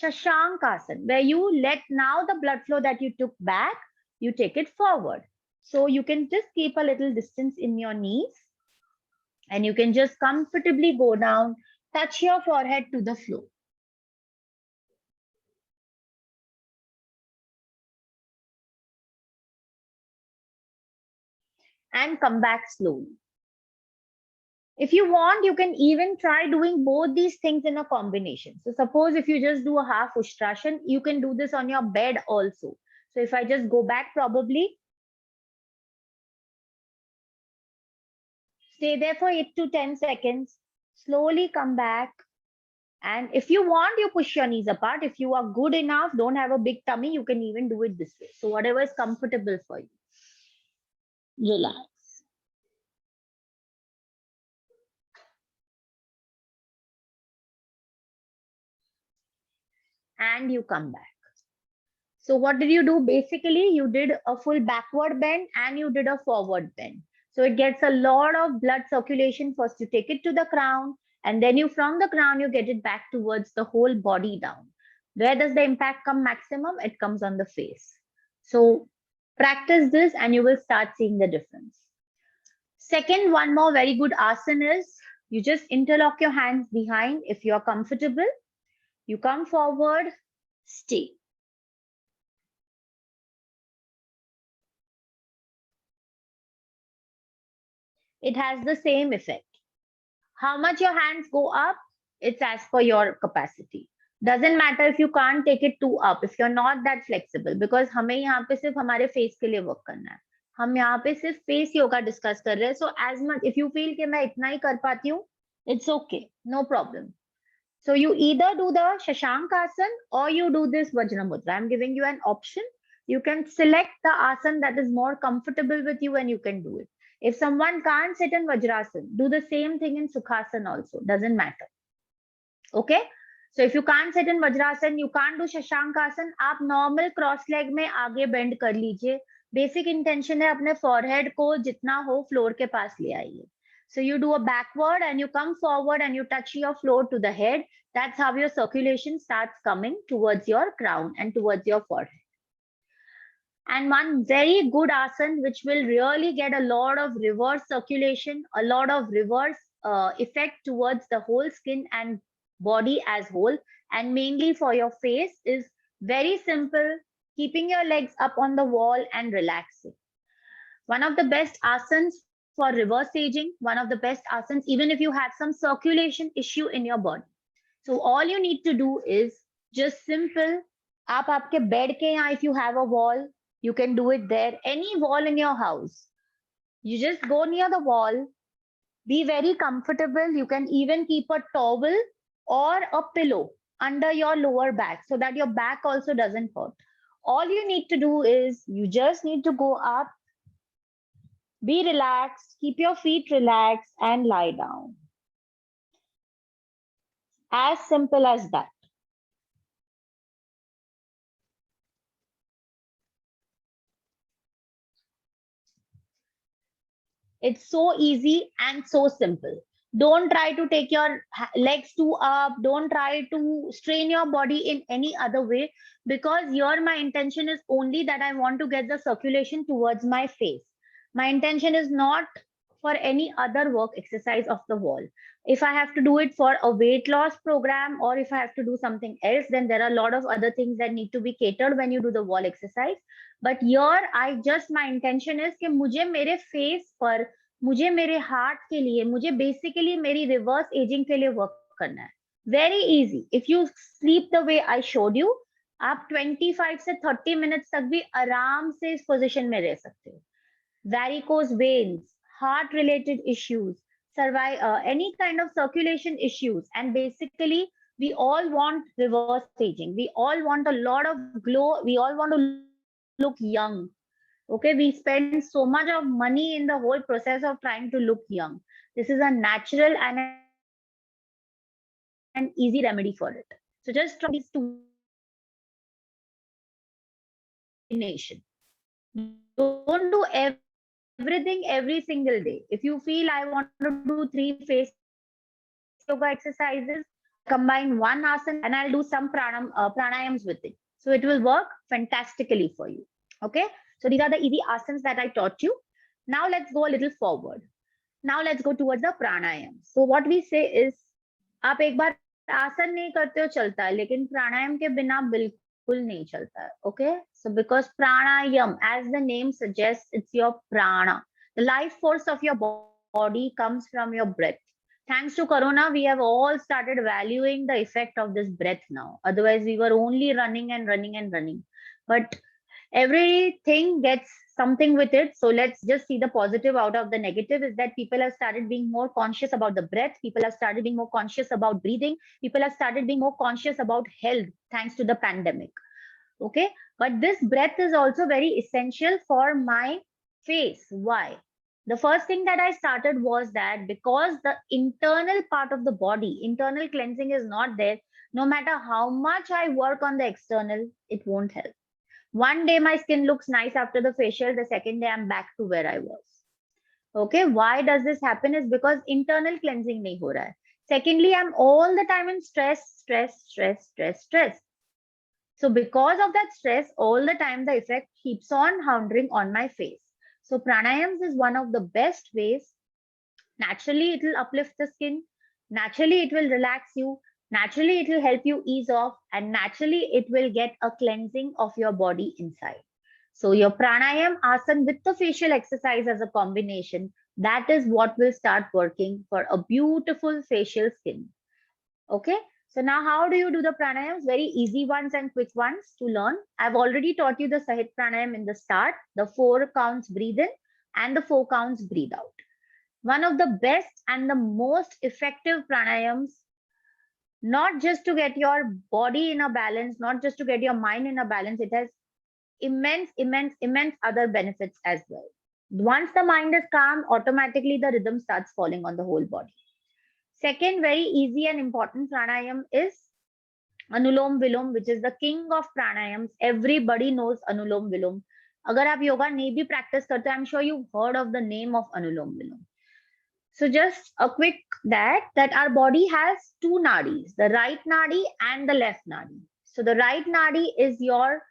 Shashankasana, where you let now the blood flow that you took back, you take it forward. So you can just keep a little distance in your knees and you can just comfortably go down, touch your forehead to the floor. And come back slowly. If you want, you can even try doing both these things in a combination. So suppose if you just do a half Ushtrasana, you can do this on your bed also. So if I just go back, probably stay there for 8 to 10 seconds, slowly come back. And if you want, you push your knees apart. If you are good enough, don't have a big tummy, you can even do it this way. So whatever is comfortable for you. Relax. And you come back. So what did you do? Basically, you did a full backward bend and you did a forward bend. So it gets a lot of blood circulation. First, you take it to the crown, and then you from the crown, you get it back towards the whole body down. Where does the impact come maximum? It comes on the face. So practice this and you will start seeing the difference. Second, one more very good asana is you just interlock your hands behind if you are comfortable. You come forward, stay. It has the same effect. How much your hands go up, it's as per your capacity. Doesn't matter if you can't take it too up, if you're not that flexible, because हमें यहाँ पे सिर्फ हमारे face के लिए work करना है. हम यहाँ पे सिर्फ face yoga discuss कर रहे हैं. So as much, if you feel कि मैं इतना ही कर पाती हूँ, it's okay, no problem. So you either do the Shashankasana or you do this Vajramudra. I'm giving you an option. You can select the asana that is more comfortable with you and you can do it. If someone can't sit in Vajrasana, do the same thing in Sukhasana also. Doesn't matter. Okay? So if you can't sit in Vajrasana, you can't do Shashankasana, आप normal cross leg में आगे bend कर लीजिए. Basic intention है अपने forehead को जितना हो floor के पास ले आइए. So you do a backward and you come forward and you touch your floor to the head. That's how your circulation starts coming towards your crown and towards your forehead. And one very good asana, which will really get a lot of reverse circulation, a lot of reverse effect towards the whole skin and body as whole, and mainly for your face, is very simple, keeping your legs up on the wall and relaxing. One of the best asanas for reverse aging, one of the best asanas, even if you have some circulation issue in your body. So all you need to do is just simple. आप आपके bed के यहाँ, if you have a wall, you can do it there. Any wall in your house, you just go near the wall. Be very comfortable. You can even keep a towel or a pillow under your lower back so that your back also doesn't hurt. All you need to do is you just need to go up, be relaxed, keep your feet relaxed, and lie down. As simple as that. It's so easy and so simple. Don't try to take your legs too up. Don't try to strain your body in any other way, because here my intention is only that I want to get the circulation towards my face. My intention is not for any other work exercise of the wall. If I have to do it for a weight loss program, or if I have to do something else, then there are a lot of other things that need to be catered when you do the wall exercise. But here I just, my intention is कि मुझे मेरे face पर, मुझे मेरे heart के लिए, मुझे basically मेरी reverse aging के लिए work करना है. Very easy. If you sleep the way I showed you, आप 25 से 30 minutes तक भी आराम से इस position में रह सकते हो. Varicose veins, heart related issues, any kind of circulation issues, and basically we all want reverse aging. We all want a lot of glow. We all want to look young. Okay, we spend so much of money in the whole process of trying to look young. This is a natural and an easy remedy for it. So just try these two combination. Don't do everything every single day. If you feel I want to do 3 face yoga exercises, combine one asana and I'll do some pranayams with it. So it will work fantastically for you. Okay. So these are the easy asanas that I taught you. Now let's go a little forward. Now let's go towards the pranayam. So what we say is, आप एक बार आसन नहीं करते हो चलता है, लेकिन प्राणायाम के बिना बिल्कुल नहीं चलता है. Okay. So because pranayam, as the name suggests, it's your prana. The life force of your body comes from your breath. Thanks to Corona, we have all started valuing the effect of this breath now. Otherwise, we were only running and running and running. But everything gets something with it. So let's just see the positive out of the negative, is that people have started being more conscious about the breath. People have started being more conscious about breathing. People have started being more conscious about health thanks to the pandemic. Okay. But this breath is also very essential for my face. Why? The first thing that I started was that because the internal part of the body, internal cleansing is not there, no matter how much I work on the external, it won't help. One day my skin looks nice after the facial, the second day I'm back to where I was. Okay, why does this happen? Is because internal cleansing nahi ho raha hai. Secondly, I'm all the time in stress. So because of that stress, all the time the effect keeps on hounding on my face. So pranayams is one of the best ways. Naturally, it will uplift the skin. Naturally, it will relax you. Naturally, it will help you ease off, and naturally, it will get a cleansing of your body inside. So your pranayam asana with the facial exercise as a combination, that is what will start working for a beautiful facial skin. Okay. So now how do you do the pranayams? Very easy ones and quick ones to learn. I've already taught you the Sahit pranayam in the start, the 4 counts breathe in and the 4 counts breathe out. One of the best and the most effective pranayams, not just to get your body in a balance, not just to get your mind in a balance, it has immense other benefits as well. Once the mind is calm, automatically the rhythm starts falling on the whole body. Second very easy and important pranayam is Anulom Vilom, which is the king of pranayams. Everybody knows Anulom Vilom. Agar aap yoga nahi bhi practice karte, I'm sure you've heard of the name of Anulom Vilom. So just a quick that our body has 2 nadis, the right nadi and the left nadi. So the right nadi is your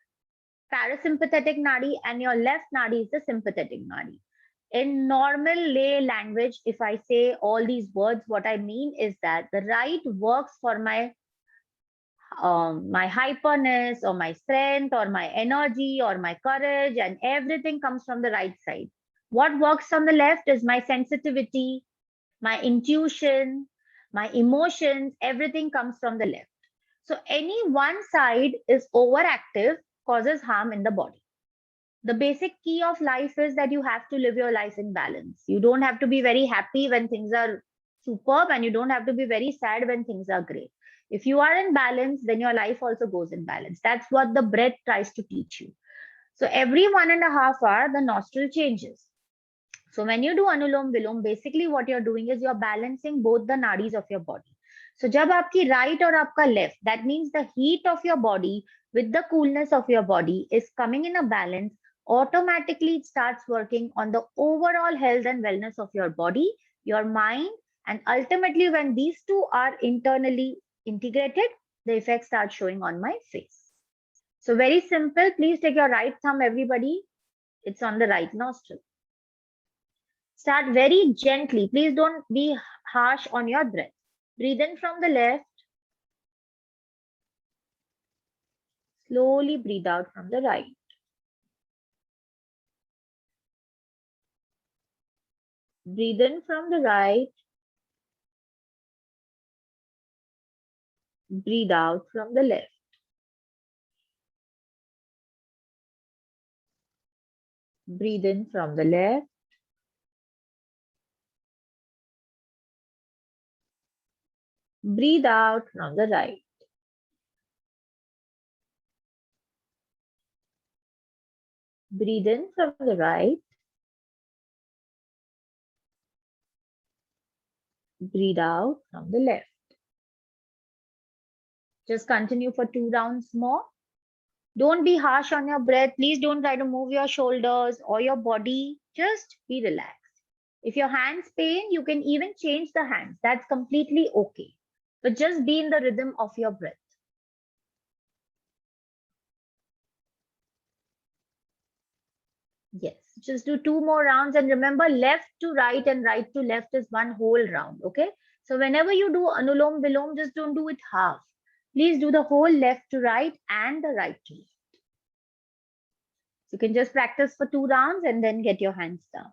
parasympathetic nadi, and your left nadi is the sympathetic nadi. In normal lay language, if I say all these words, what I mean is that the right works for my hyperness or my strength or my energy or my courage, and everything comes from the right side. What works on the left is my sensitivity, my intuition, my emotions, everything comes from the left. So any one side is overactive, causes harm in the body. The basic key of life is that you have to live your life in balance. You don't have to be very happy when things are superb, and you don't have to be very sad when things are great. If you are in balance, then your life also goes in balance. That's what the breath tries to teach you. So every 1.5 hours, the nostril changes. So when you do Anulom Vilom, basically what you're doing is you're balancing both the nadis of your body. So jab aapki right or aapka left, that means the heat of your body with the coolness of your body is coming in a balance. Automatically it starts working on the overall health and wellness of your body, your mind, and ultimately when these two are internally integrated, the effects start showing on my face. So very simple. Please take your right thumb, everybody. It's on the right nostril. Start very gently. Please don't be harsh on your breath. Breathe in from the left. Slowly breathe out from the right. Breathe in from the right. Breathe out from the left. Breathe in from the left. Breathe out from the right. Breathe in from the right. Breathe out from the left. Just continue for 2 rounds more. Don't be harsh on your breath. Please don't try to move your shoulders or your body. Just be relaxed. If your hands pain, you can even change the hands. That's completely okay. But just be in the rhythm of your breath. Yes, just do 2 more rounds. And remember, left to right and right to left is one whole round. Okay. So whenever you do Anulom Vilom, just don't do it half. Please do the whole left to right and the right to left. You can just practice for 2 rounds and then get your hands down.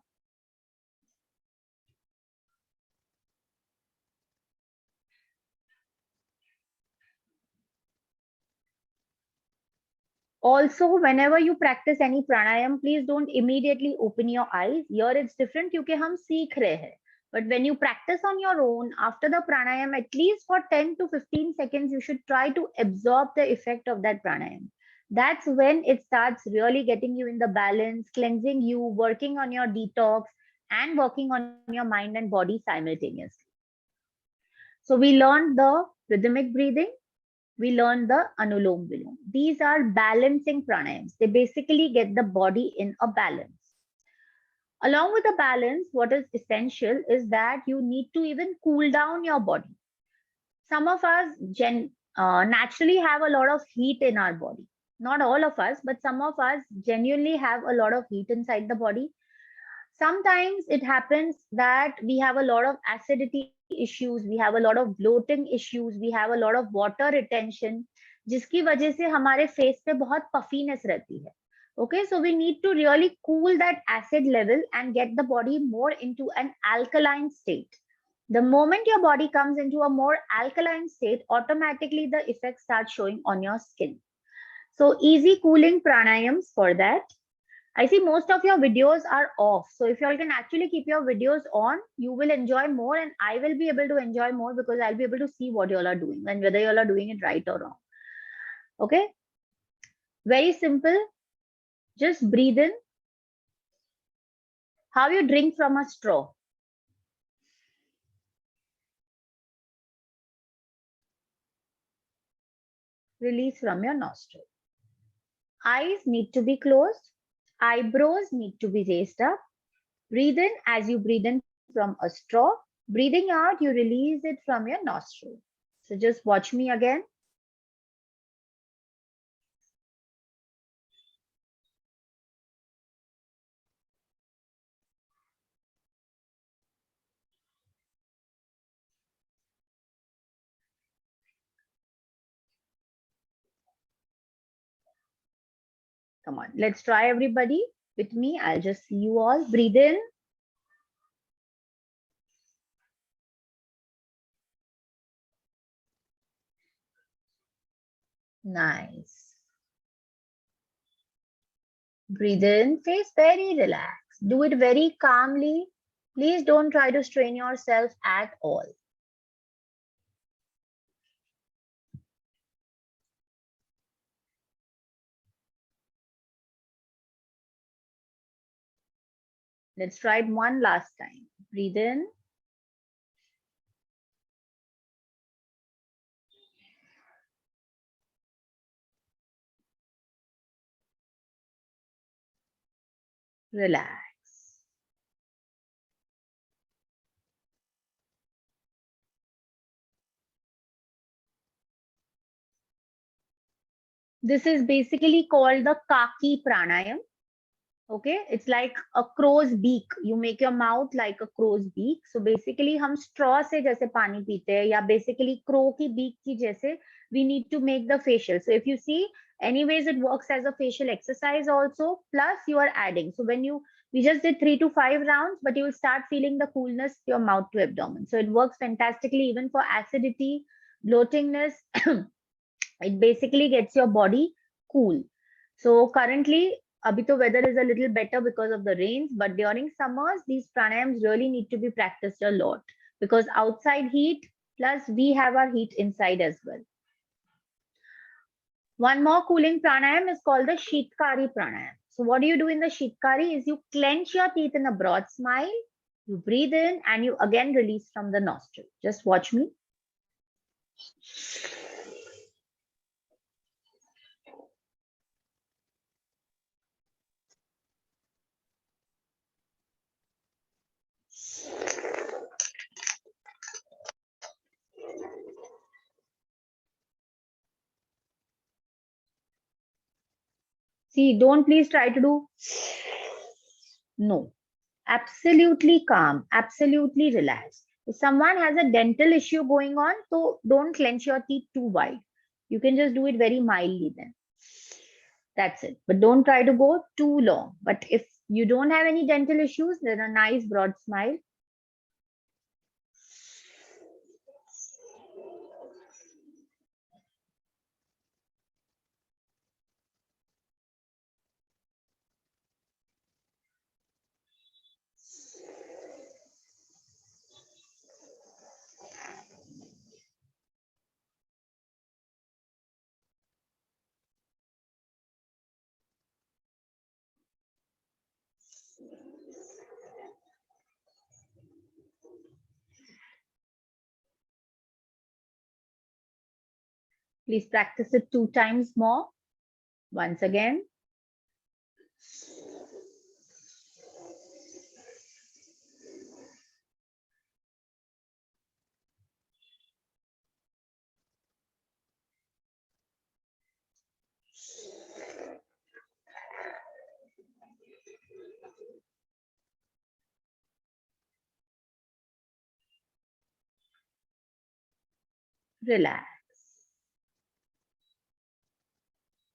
Also, whenever you practice any pranayam, please don't immediately open your eyes. Here it's different क्योंकि हम सीख रहे हैं. But when you practice on your own, after the pranayam, at least for 10 to 15 seconds, you should try to absorb the effect of that pranayam. That's when it starts really getting you in the balance, cleansing you, working on your detox, and working on your mind and body simultaneously. So we learned the rhythmic breathing. We learn the Anulom Vilom. These are balancing pranayams. They basically get the body in a balance. Along with the balance, what is essential is that you need to even cool down your body. Some of us naturally have a lot of heat in our body. Not all of us, but some of us genuinely have a lot of heat inside the body. Sometimes it happens that we have a lot of acidity issues, we have a lot of bloating issues, we have a lot of water retention, जिसकी वजह से हमारे face पे बहुत puffiness रहती है. Okay, so we need to really cool that acid level and get the body more into an alkaline state. The moment your body comes into a more alkaline state, automatically the effects start showing on your skin. So easy cooling pranayams for that. I see most of your videos are off. So if you all can actually keep your videos on, you will enjoy more and I will be able to enjoy more because I'll be able to see what you all are doing and whether you all are doing it right or wrong. Okay. Very simple. Just breathe in. How you drink from a straw. Release from your nostril. Eyes need to be closed. Eyebrows need to be raised up. Breathe in as you breathe in from a straw. Breathing out, you release it from your nostril. So just watch me again. Come on, let's try everybody with me. I'll just see you all. Breathe in. Nice. Breathe in, face very relaxed. Do it very calmly. Please don't try to strain yourself at all. Let's try it one last time. Breathe in. Relax. This is basically called the Kaki Pranayam. Okay, it's like a crow's beak. You make your mouth like a crow's beak. So basically हम straw से जैसे पानी पीते हैं या basically crow की beak की जैसे we need to make the facial. So if you see, anyways, it works as a facial exercise also. Plus you are adding. So when we just did 3 to 5 rounds, but you will start feeling the coolness your mouth to abdomen. So it works fantastically even for acidity, bloatingness. It basically gets your body cool. So currently, abhi to weather is a little better because of the rains, but during summers, these pranayams really need to be practiced a lot because outside heat, plus we have our heat inside as well. One more cooling pranayam is called the Shitkari pranayam. So what do you do in the Shitkari is you clench your teeth in a broad smile, you breathe in and you again release from the nostril. Just watch me. See, don't please try to do no. Absolutely calm, absolutely relaxed. If someone has a dental issue going on, so don't clench your teeth too wide. You can just do it very mildly then. That's it. But don't try to go too long. But if you don't have any dental issues, then a nice broad smile. Please practice it 2 times more. Once again. Relax.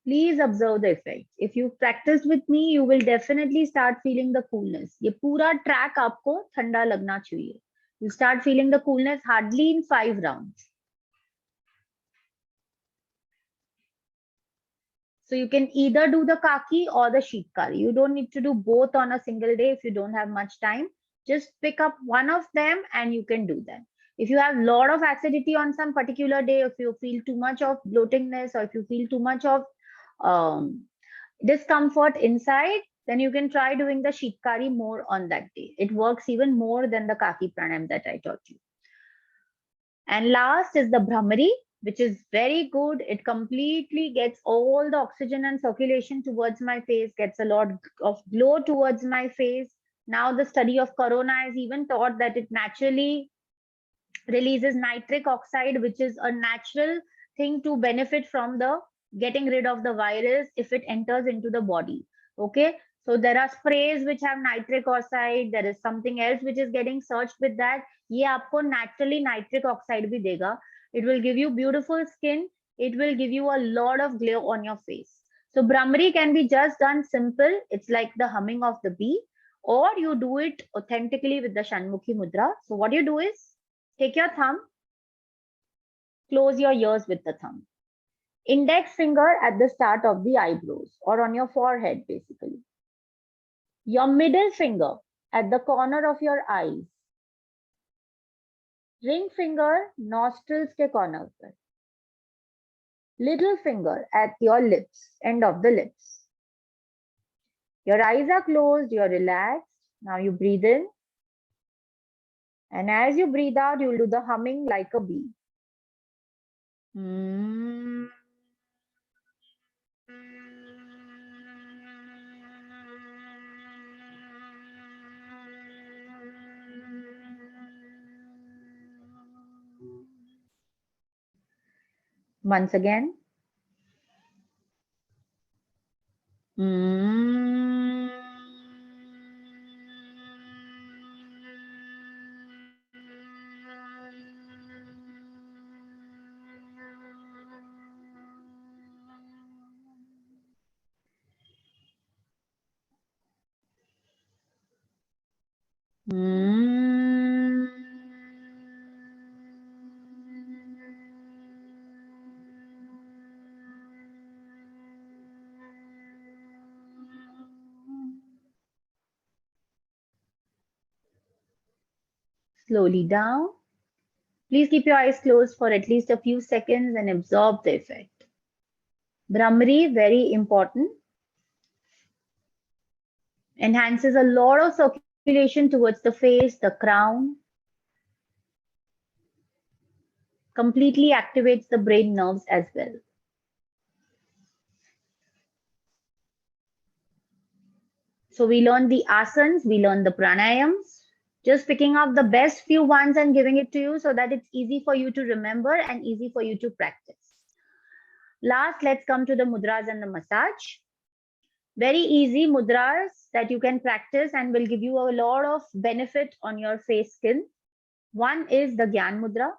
Please observe the effect. If you practiced with me, you will definitely start feeling the coolness. ये पूरा track आपको ठंडा लगना चाहिए. You start feeling the coolness hardly in 5 rounds. So you can either do the kaki or the Shitkari. You don't need to do both on a single day if you don't have much time. Just pick up one of them and you can do them. If you have a lot of acidity on some particular day, if you feel too much of bloatingness or if you feel too much of discomfort inside, then you can try doing the Shitkari more on that day. It works even more than the Kaki Pranayam that I taught you. And last is the Brahmari, which is very good. It completely gets all the oxygen and circulation towards my face, gets a lot of glow towards my face. Now the study of corona has even taught that it naturally releases nitric oxide, which is a natural thing to benefit from the getting rid of the virus if it enters into the body. Okay, so there are sprays which have nitric oxide. There is something else which is getting searched with that. ये आपको naturally nitric oxide भी देगा. It will give you beautiful skin. It will give you a lot of glow on your face. So Brahmari can be just done simple. It's like the humming of the bee, or you do it authentically with the Shanmukhi Mudra. So what you do is take your thumb, close your ears with the thumb. Index finger at the start of the eyebrows or on your forehead, basically. Your middle finger at the corner of your eyes. Ring finger nostrils के corner पर. Little finger at your lips, end of the lips. Your eyes are closed, you're relaxed. Now you breathe in. And as you breathe out, you'll do the humming like a bee. Once again. Slowly down. Please keep your eyes closed for at least a few seconds and absorb the effect. Brahmari, very important. Enhances a lot of circulation towards the face, the crown. Completely activates the brain nerves as well. So we learn the asanas, we learn the pranayams. Just picking up the best few ones and giving it to you so that it's easy for you to remember and easy for you to practice. Last, let's come to the mudras and the massage. Very easy mudras that you can practice and will give you a lot of benefit on your face skin. One is the Gyan Mudra,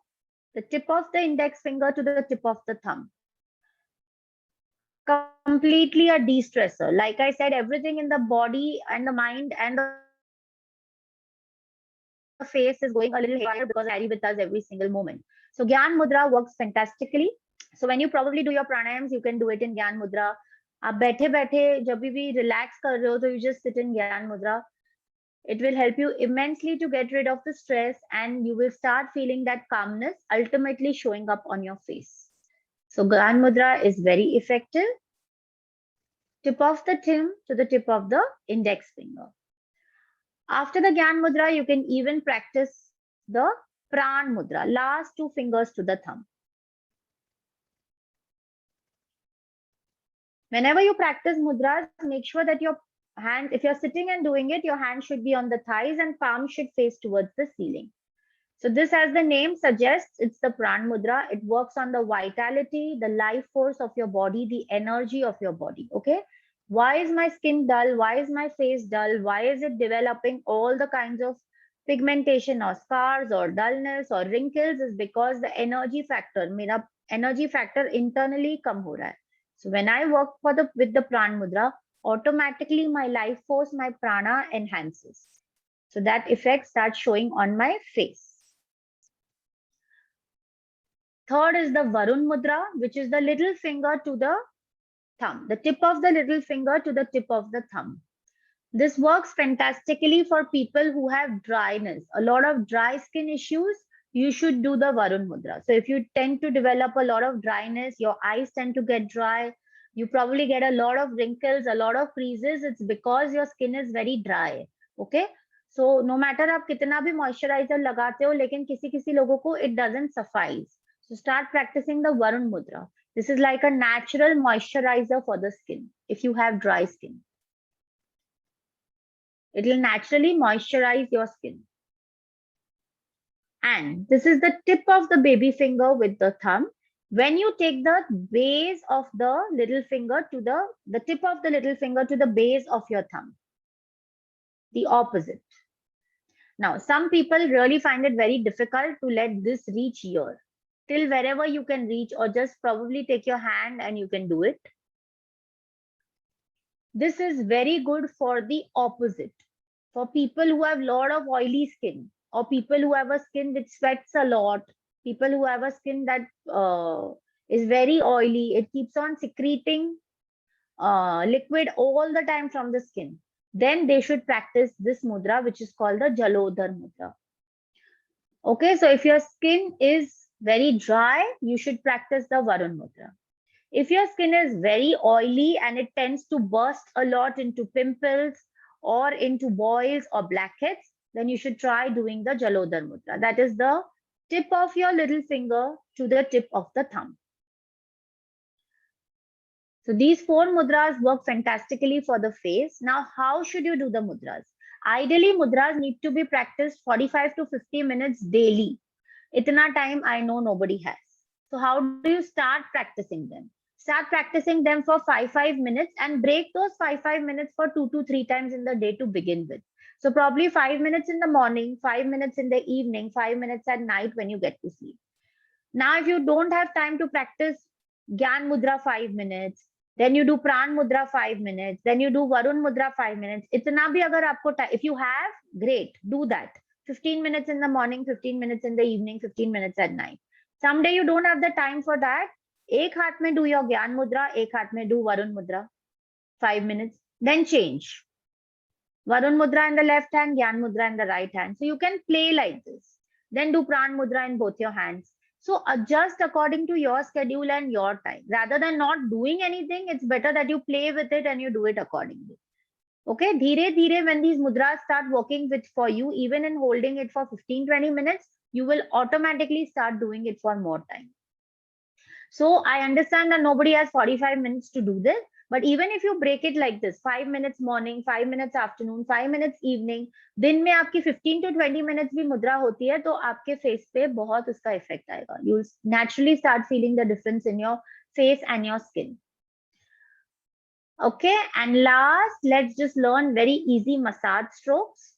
the tip of the index finger to the tip of the thumb. Completely a de-stressor. Like I said, everything in the body and the mind and the face is going a little haywire because I carry with us every single moment. So Gyan Mudra works fantastically. So when you probably do your pranayams, you can do it in Gyan Mudra. आप बैठे बैठे जब भी relax कर रहे हो तो you just sit in Gyan Mudra. It will help you immensely to get rid of the stress and you will start feeling that calmness ultimately showing up on your face. So Gyan Mudra is very effective. Tip of the thumb to the tip of the index finger. After the Gyan Mudra, you can even practice the Pran Mudra, last two fingers to the thumb. Whenever you practice mudras, make sure that your hand, if you're sitting and doing it, your hand should be on the thighs and palm should face towards the ceiling. So this, as the name suggests, it's the Pran Mudra. It works on the vitality, the life force of your body, the energy of your body, okay? Why is my skin dull? Why is my face dull? Why is it developing all the kinds of pigmentation or scars or dullness or wrinkles? Is because the energy factor, mera energy factor internally kam ho raha hai. So when I work with the Pran Mudra, automatically my life force, my prana enhances. So that effect starts showing on my face. Third is the Varun Mudra, which is the little finger to the thumb, the tip of the little finger to the tip of the thumb. This works fantastically for people who have dryness, a lot of dry skin issues. You should do the Varun Mudra. So if you tend to develop a lot of dryness, your eyes tend to get dry, you probably get a lot of wrinkles, a lot of creases, it's because your skin is very dry. Okay. So no matter आप कितना भी moisturizer लगाते हो, लेकिन किसी लोगों को it doesn't suffice. So start practicing the Varun Mudra. This is like a natural moisturizer for the skin if you have dry skin. It will naturally moisturize your skin. And this is the tip of the baby finger with the thumb. When you take the base of the little finger to the tip of the little finger to the base of your thumb, the opposite. Now, some people really find it very difficult to let this reach here. Till wherever you can reach, or just probably take your hand and you can do it. This is very good for the opposite, for people who have lot of oily skin, or people who have a skin which sweats a lot, people who have a skin that is very oily, it keeps on secreting liquid all the time from the skin, then they should practice this mudra, which is called the Jalodhar mudra. Okay, so if your skin is very dry, you should practice the Varun mudra. If your skin is very oily and it tends to burst a lot into pimples or into boils or blackheads, then you should try doing the Jalodhar mudra. That is the tip of your little finger to the tip of the thumb. So these 4 mudras work fantastically for the face. Now, how should you do the mudras? Ideally, mudras need to be practiced 45 to 50 minutes daily. Itna time I know nobody has. So how do you start practicing them? Start practicing them for 5 minutes and break those 5 minutes for 2 to 3 times in the day to begin with. So probably 5 minutes in the morning, 5 minutes in the evening, 5 minutes at night when you get to sleep. Now, if you don't have time to practice Gyan Mudra 5 minutes, then you do Pran Mudra 5 minutes, then you do Varun Mudra 5 minutes. Itna bhi agar aapko if you have, great, do that. 15 minutes in the morning, 15 minutes in the evening, 15 minutes at night. Someday you don't have the time for that. Ek haath mein do your Gyan Mudra, ek haath mein do Varun Mudra, 5 minutes, then change. Varun Mudra in the left hand, Gyan Mudra in the right hand. So you can play like this. Then do Pran Mudra in both your hands. So adjust according to your schedule and your time. Rather than not doing anything, it's better that you play with it and you do it accordingly. Okay, dhire dhire, when these mudras start working with for you, even in holding it for 15-20 minutes, you will automatically start doing it for more time. So I understand that nobody has 45 minutes to do this, but even if you break it like this, 5 minutes morning, 5 minutes afternoon, 5 minutes evening, दिन में आपकी 15 to 20 minutes भी मुद्रा होती है, तो आपके face पे बहुत उसका effect आएगा. You'll naturally start feeling the difference in your face and your skin. Okay, and last, let's just learn very easy massage strokes.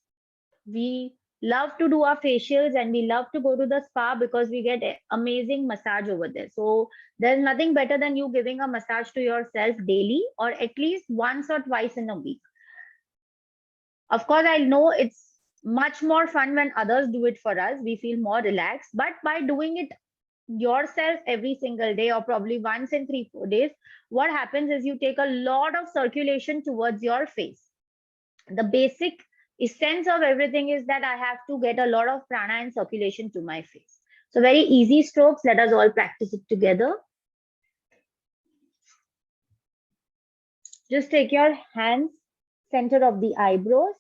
We love to do our facials and we love to go to the spa because we get amazing massage over there. So there's nothing better than you giving a massage to yourself daily or at least once or twice in a week. Of course, I know it's much more fun when others do it for us. We feel more relaxed, but by doing it yourself every single day or probably once in 3-4 days, what happens is you take a lot of circulation towards your face. The basic essence of everything is that I have to get a lot of prana and circulation to my face. So very easy strokes. Let us all practice it together. Just take your hands center of the eyebrows.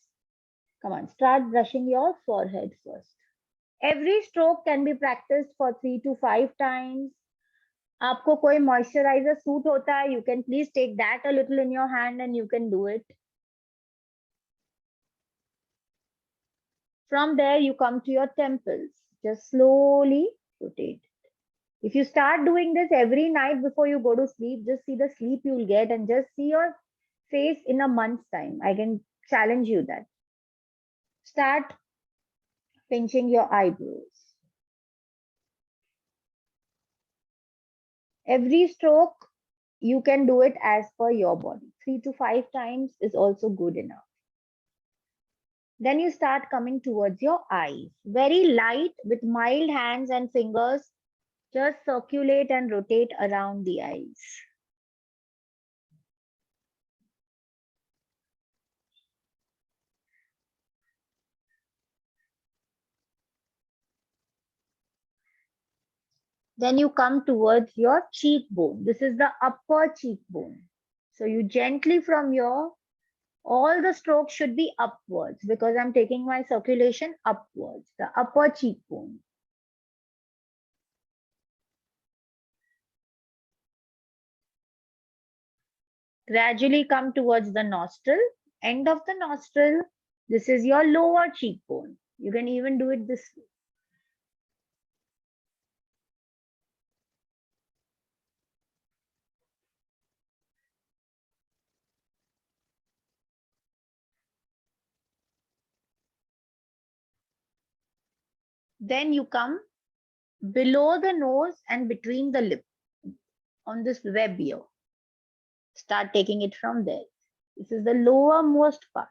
Come on, start brushing your forehead first. Every stroke can be practiced for 3 to 5 times. आपको कोई moisturizer suit होता है, you can please take that a little in your hand and you can do it. From there, you come to your temples. Just slowly rotate. If you start doing this every night before you go to sleep, just see the sleep you'll get and just see your face in a month's time. I can challenge you that. Start pinching your eyebrows. Every stroke, you can do it as per your body. 3 to 5 times is also good enough. Then you start coming towards your eyes. Very light with mild hands and fingers. Just circulate and rotate around the eyes. Then you come towards your cheekbone. This is the upper cheekbone. So you gently from your, all the strokes should be upwards because I'm taking my circulation upwards, the upper cheekbone. Gradually come towards the nostril, end of the nostril. This is your lower cheekbone. You can even do it this way. Then you come below the nose and between the lip on this web here. Start taking it from there. This is the lowermost part.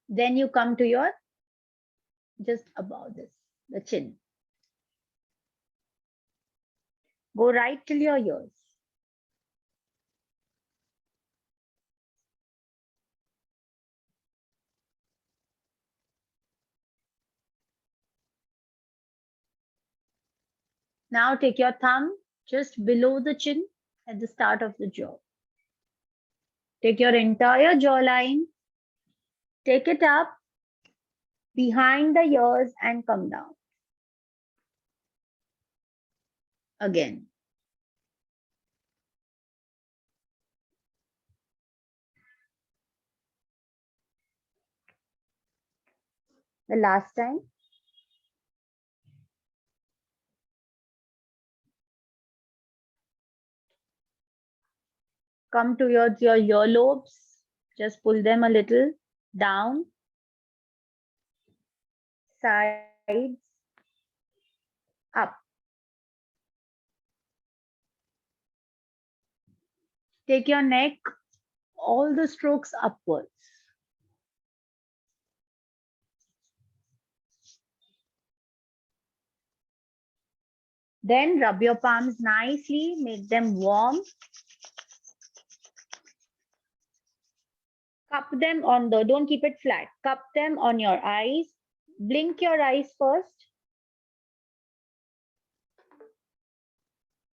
Then you come to your, just above this, the chin. Go right till your ears. Now take your thumb just below the chin at the start of the jaw. Take your entire jawline, take it up behind the ears and come down. Again. The last time. Come to your earlobes. Just pull them a little down. Sides. Up. Take your neck, all the strokes upwards. Then rub your palms nicely, make them warm. Cup them on the, don't keep it flat. Cup them on your eyes. Blink your eyes first.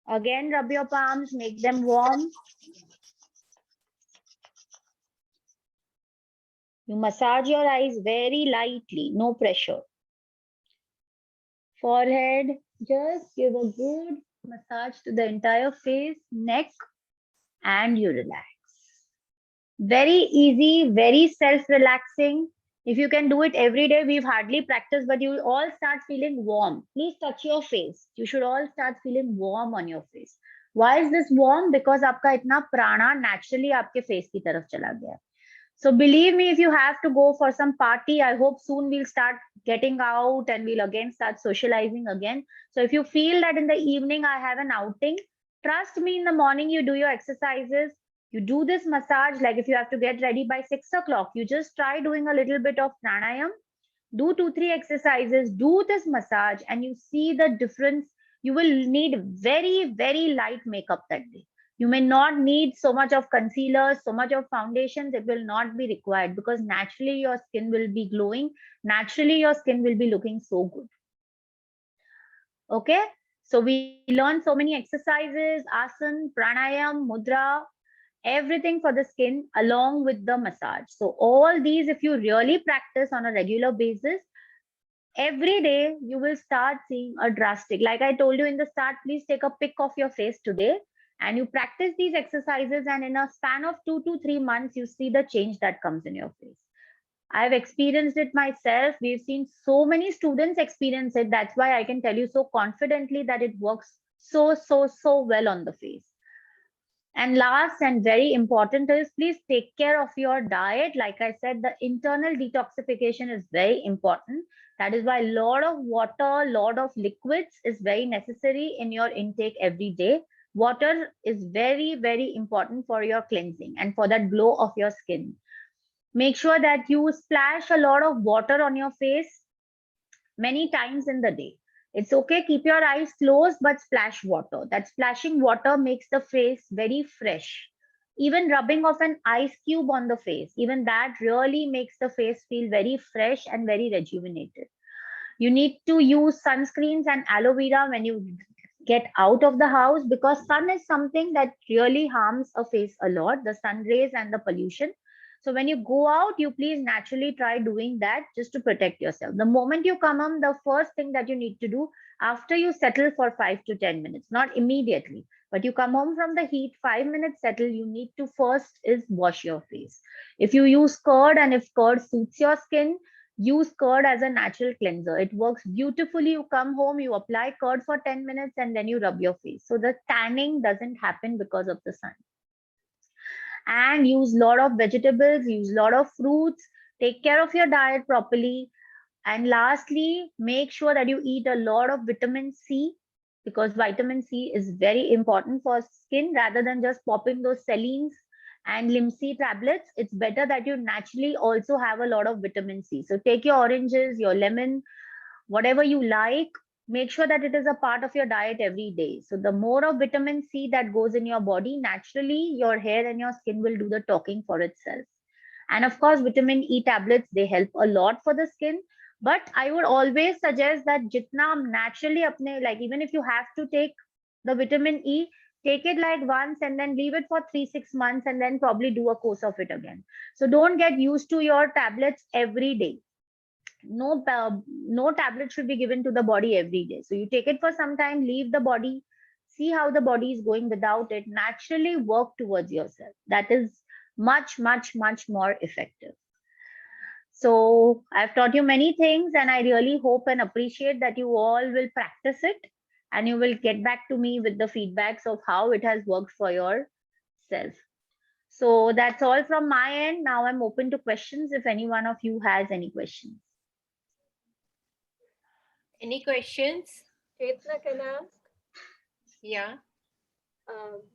Again, rub your palms, make them warm. You massage your eyes very lightly, no pressure. Forehead, just give a good massage to the entire face, neck, and you relax. Very easy, very self-relaxing. If you can do it every day, we've hardly practiced, but you will all start feeling warm. Please touch your face. You should all start feeling warm on your face. Why is this warm? Because आपका इतना प्राणा naturally आपके face की तरफ चला गया. So believe me, if you have to go for some party, I hope soon we'll start getting out and we'll again start socializing again. So if you feel that in the evening I have an outing, trust me, in the morning you do your exercises, you do this massage. Like if you have to get ready by 6 o'clock, you just try doing a little bit of pranayam, do 2-3 exercises, do this massage, and you see the difference. You will need very, very light makeup that day. You may not need so much of concealer, so much of foundations. It will not be required because naturally your skin will be glowing. Naturally, your skin will be looking so good. Okay. So we learned so many exercises, asana, pranayam, mudra, everything for the skin along with the massage. So all these, if you really practice on a regular basis, every day you will start seeing a drastic, like I told you in the start, please take a pic of your face today and you practice these exercises, and in a span of 2 to 3 months, you see the change that comes in your face. I've experienced it myself. We've seen so many students experience it. That's why I can tell you so confidently that it works so well on the face. And last and very important is, please take care of your diet. Like I said, the internal detoxification is very important. That is why a lot of water, lot of liquids is very necessary in your intake every day. Water is very, very important for your cleansing and for that glow of your skin. Make sure that you splash a lot of water on your face many times in the day. It's okay, keep your eyes closed, but splash water. That splashing water makes the face very fresh. Even rubbing of an ice cube on the face, even that really makes the face feel very fresh and very rejuvenated. You need to use sunscreens and aloe vera when you get out of the house, because sun is something that really harms a face a lot, the sun rays and the pollution. So when you go out, you please naturally try doing that just to protect yourself. The moment you come home, the first thing that you need to do after you settle for 5 to 10 minutes, not immediately, but you come home from the heat, 5 minutes settle, you need to first is wash your face. If you use curd and if curd suits your skin, use curd as a natural cleanser. It works beautifully. You come home, you apply curd for 10 minutes and then you rub your face. So the tanning doesn't happen because of the sun. And use a lot of vegetables, use a lot of fruits. Take care of your diet properly. And lastly, make sure that you eat a lot of vitamin C, because vitamin C is very important for skin. Rather than just popping those Selene and Limcy tablets, it's better that you naturally also have a lot of vitamin C. So take your oranges, your lemon, whatever you like, make sure that it is a part of your diet every day. So the more of vitamin C that goes in your body, naturally your hair and your skin will do the talking for itself. And of course, vitamin E tablets, they help a lot for the skin. But I would always suggest that jitna naturally apne, like even if you have to take the vitamin E, take it like once and then leave it for 3 6 months and then probably do a course of it again. So don't get used to your tablets every day. No tablet should be given to the body every day. So you take it for some time, leave the body, see how the body is going without it, naturally work towards yourself. That is much more effective. So I've taught you many things, and I really hope and appreciate that you all will practice it and you will get back to me with the feedbacks of how it has worked for yourself. So that's all from my end. Now I'm open to questions if any one of you has any questions. Any questions? Chetna, can I ask? Yeah.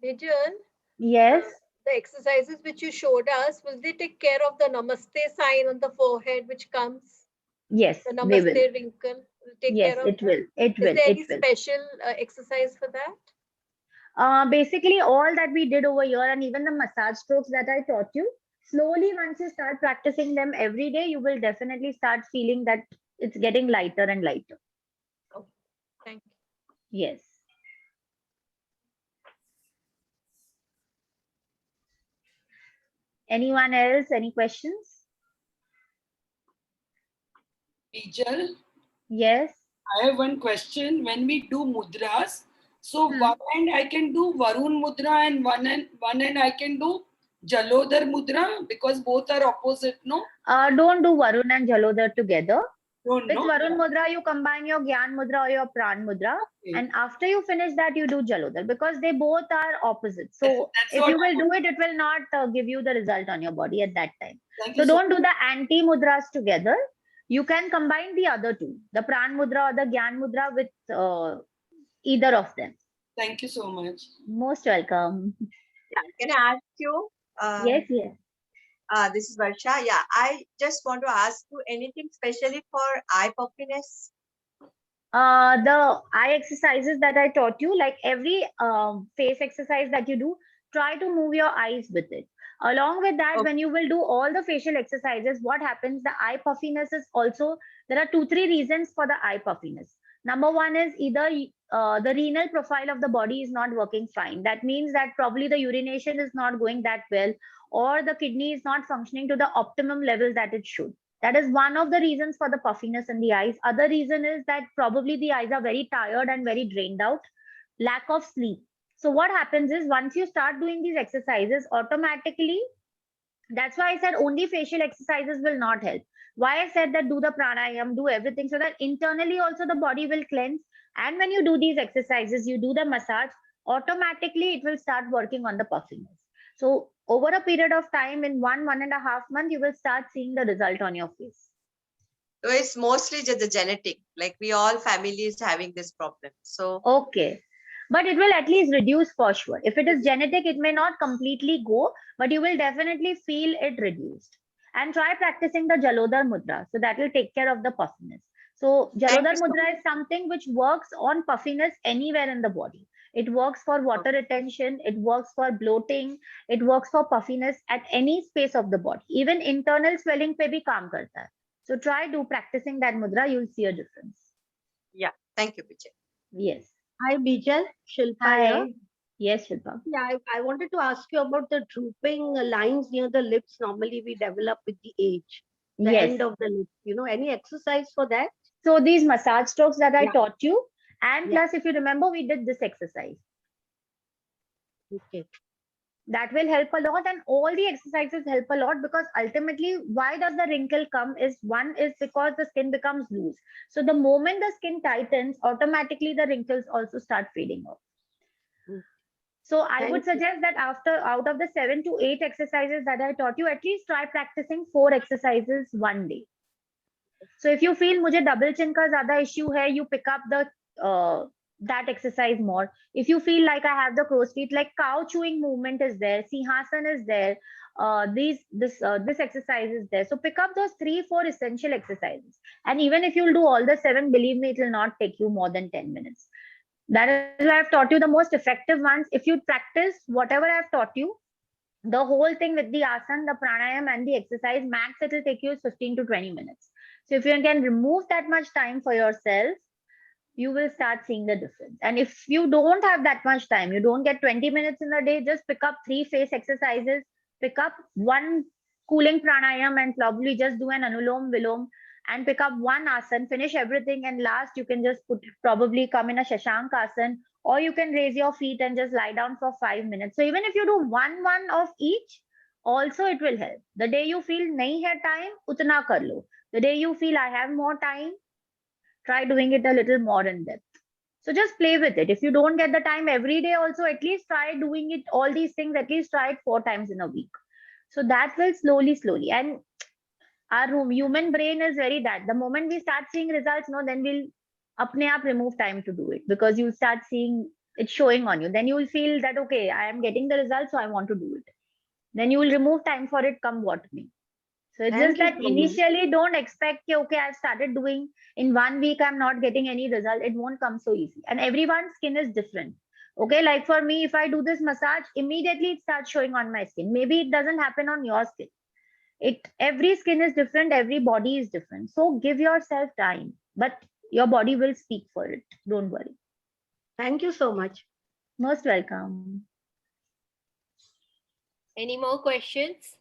Bijal, Yes. the exercises which you showed us, will they take care of the namaste sign on the forehead which comes? Yes, The they will. namaste wrinkle will take Yes, care of it that? will. It Is will. there It any will. special exercise for that? Basically, all that we did over here and even the massage strokes that I taught you, slowly, once you start practicing them every day, you will definitely start feeling that it's getting lighter and lighter. Oh, thank you. Yes. Anyone else? Any questions? Bijal, Yes. I have one question. When we do mudras, so one hand I can do Varun mudra and one hand I can do Jalodhar mudra, because both are opposite, no? Don't do Varun and Jalodhar together. Don't With know. Varun Mudra, you combine your Gyan Mudra or your Pran Mudra. Okay. And after you finish that, you do Jalodhar, because they both are opposite. So That's if what you will I do it, it will not give you the result on your body at that time. Thank So you so don't do the anti mudras together. You can combine the other two, the Pran Mudra or the Gyan Mudra, with either of them. Thank you so much. Most welcome. Can I ask you? Yes, yes. This is Varsha. Yeah, I just want to ask you anything specially for eye puffiness? The eye exercises that I taught you, like every face exercise that you do, try to move your eyes with it. Along with that, Okay. when you will do all the facial exercises, what happens? The eye puffiness is also, there are 2 3 reasons for the eye puffiness. Number one is either the renal profile of the body is not working fine. That means that probably the urination is not going that well, or the kidney is not functioning to the optimum levels that it should. That is one of the reasons for the puffiness in the eyes. Other reason is that probably the eyes are very tired and very drained out, lack of sleep. So what happens is, once you start doing these exercises, automatically, that's why I said only facial exercises will not help. Why I said that do the pranayam, do everything, so that internally also the body will cleanse. And when you do these exercises, you do the massage, automatically it will start working on the puffiness. So over a period of time, in 1.5 months, you will start seeing the result on your face. So it's mostly just the genetic, like we all families having this problem. So Okay. But it will at least reduce for sure. If it is genetic, it may not completely go, but you will definitely feel it reduced. And try practicing the Jalodhar Mudra. So that will take care of the puffiness. So thank Jalodhar you so Mudra is something which works on puffiness anywhere in the body. It works for water retention, it works for bloating, it works for puffiness at any space of the body. Even internal swelling pe bhi kaam karta hai. So try do practicing that mudra, you'll see a difference. Yeah, thank you, Bijal. Yes. Hi, Bijal. Shilpa here. Hi. Yes, Shilpa. Yeah, I wanted to ask you about the drooping lines near the lips. Normally, we develop with the age, the Yes. end of the lips. Any exercise for that? So these massage strokes that I Yeah. taught you, and Yeah. plus, if you remember, we did this exercise. Okay. That will help a lot, and all the exercises help a lot, because ultimately, why does the wrinkle come? Is one is because the skin becomes loose. So the moment the skin tightens, automatically the wrinkles also start fading off. So I would Thank you. suggest that out of the 7 to 8 exercises that I taught you, at least try practicing 4 exercises one day. So if you feel मुझे double chin का ज़्यादा issue है, you pick up that exercise more. If you feel like I have the crow's feet, like cow chewing movement is there, Sinhasan is there, this exercise is there. So pick up those 3-4 essential exercises. And even if you'll do all the 7, believe me, it will not take you more than 10 minutes. That is why I've taught you the most effective ones. If you practice whatever I've taught you, the whole thing with the asana, the pranayam and the exercise, max it will take you 15 to 20 minutes. So if you can remove that much time for yourself, you will start seeing the difference. And if you don't have that much time, you don't get 20 minutes in a day, just pick up 3 face exercises, pick up 1 cooling pranayam and probably just do an anulom vilom and pick up 1 asana, finish everything, and last you can just probably come in a shashank asana, or you can raise your feet and just lie down for 5 minutes. So even if you do one of each, also it will help. The day you feel nahi hai time, utna kar lo. The day you feel I have more time, try doing it a little more in depth. So just play with it. If you don't get the time every day also, at least try doing it, all these things, at least try it 4 times in a week. So that will slowly. And our human brain is very that. The moment we start seeing results, then we'll apne aap remove time to do it, because you start seeing it showing on you. Then you will feel that, okay, I am getting the results, so I want to do it. Then you will remove time for it, come what may. So it's Thank just you that so much. initially don't expect, okay, I've started doing, in 1 week, I'm not getting any result. It won't come so easy. And everyone's skin is different. Okay, like for me, if I do this massage, immediately it starts showing on my skin. Maybe it doesn't happen on your skin. Every skin is different, every body is different. So give yourself time, but your body will speak for it. Don't worry. Thank you so much. Most welcome. Any more questions?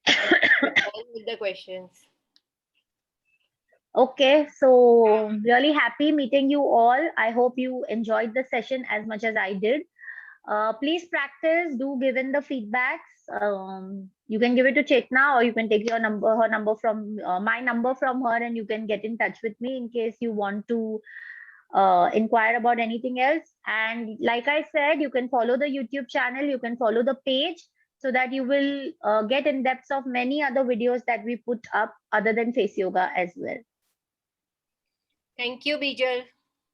All with the questions. Okay, so really happy meeting you all. I hope you enjoyed the session as much as I did. Please practice, do give in the feedbacks. You can give it to Chetna, or you can take her number from my number from her, and you can get in touch with me in case you want to inquire about anything else. And like I said, you can follow the YouTube channel, you can follow the page, so that you will get in depth of many other videos that we put up other than face yoga as well. Thank you, Bijal.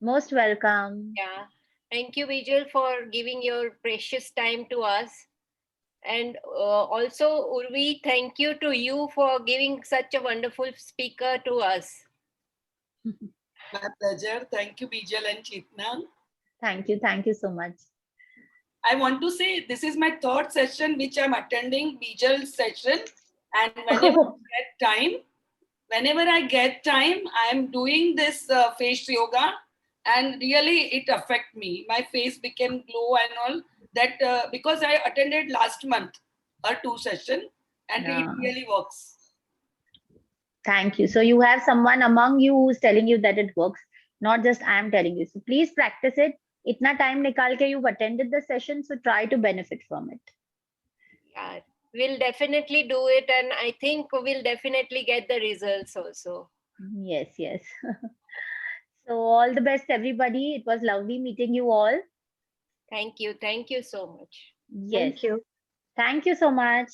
Most welcome. Yeah. Thank you, Bijal, for giving your precious time to us. And also, Urvi, thank you to you for giving such a wonderful speaker to us. My pleasure. Thank you, Bijal and Chetna. Thank you so much. I want to say this is my 3rd session which I'm attending, Bijal's session. And whenever I get time, I am doing this face yoga, and really it affect me. My face became glow and all that because I attended last month a 2 session, and it really works. Thank you. So you have someone among you who's telling you that it works, not just I am telling you. So please practice it. Itna time nikal ke you've attended the session, so try to benefit from it. Yeah, we'll definitely do it, and I think we'll definitely get the results also. Yes. So all the best, everybody. It was lovely meeting you all. Thank you so much. Yes. Thank you. Thank you so much.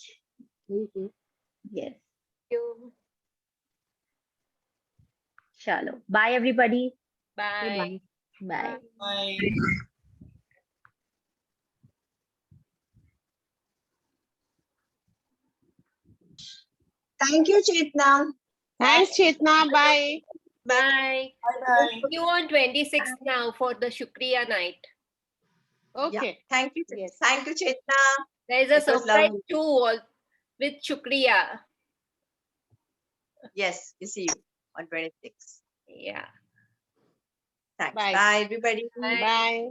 Thank you. Yes. Thank you. Chalo. Bye, everybody. Bye. Bye. Bye. Thank you, Chetna. Thanks, Chetna. Bye. Bye. Bye-bye. See you on 26th now for the Shukriya night. Okay. Thank you. Yes. Thank you, Chetna. There is a It was surprise lovely. too with Shukriya. Yes, we see you on 26. Yeah. Thanks. Bye. Bye, everybody. Bye. Bye.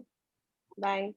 Bye.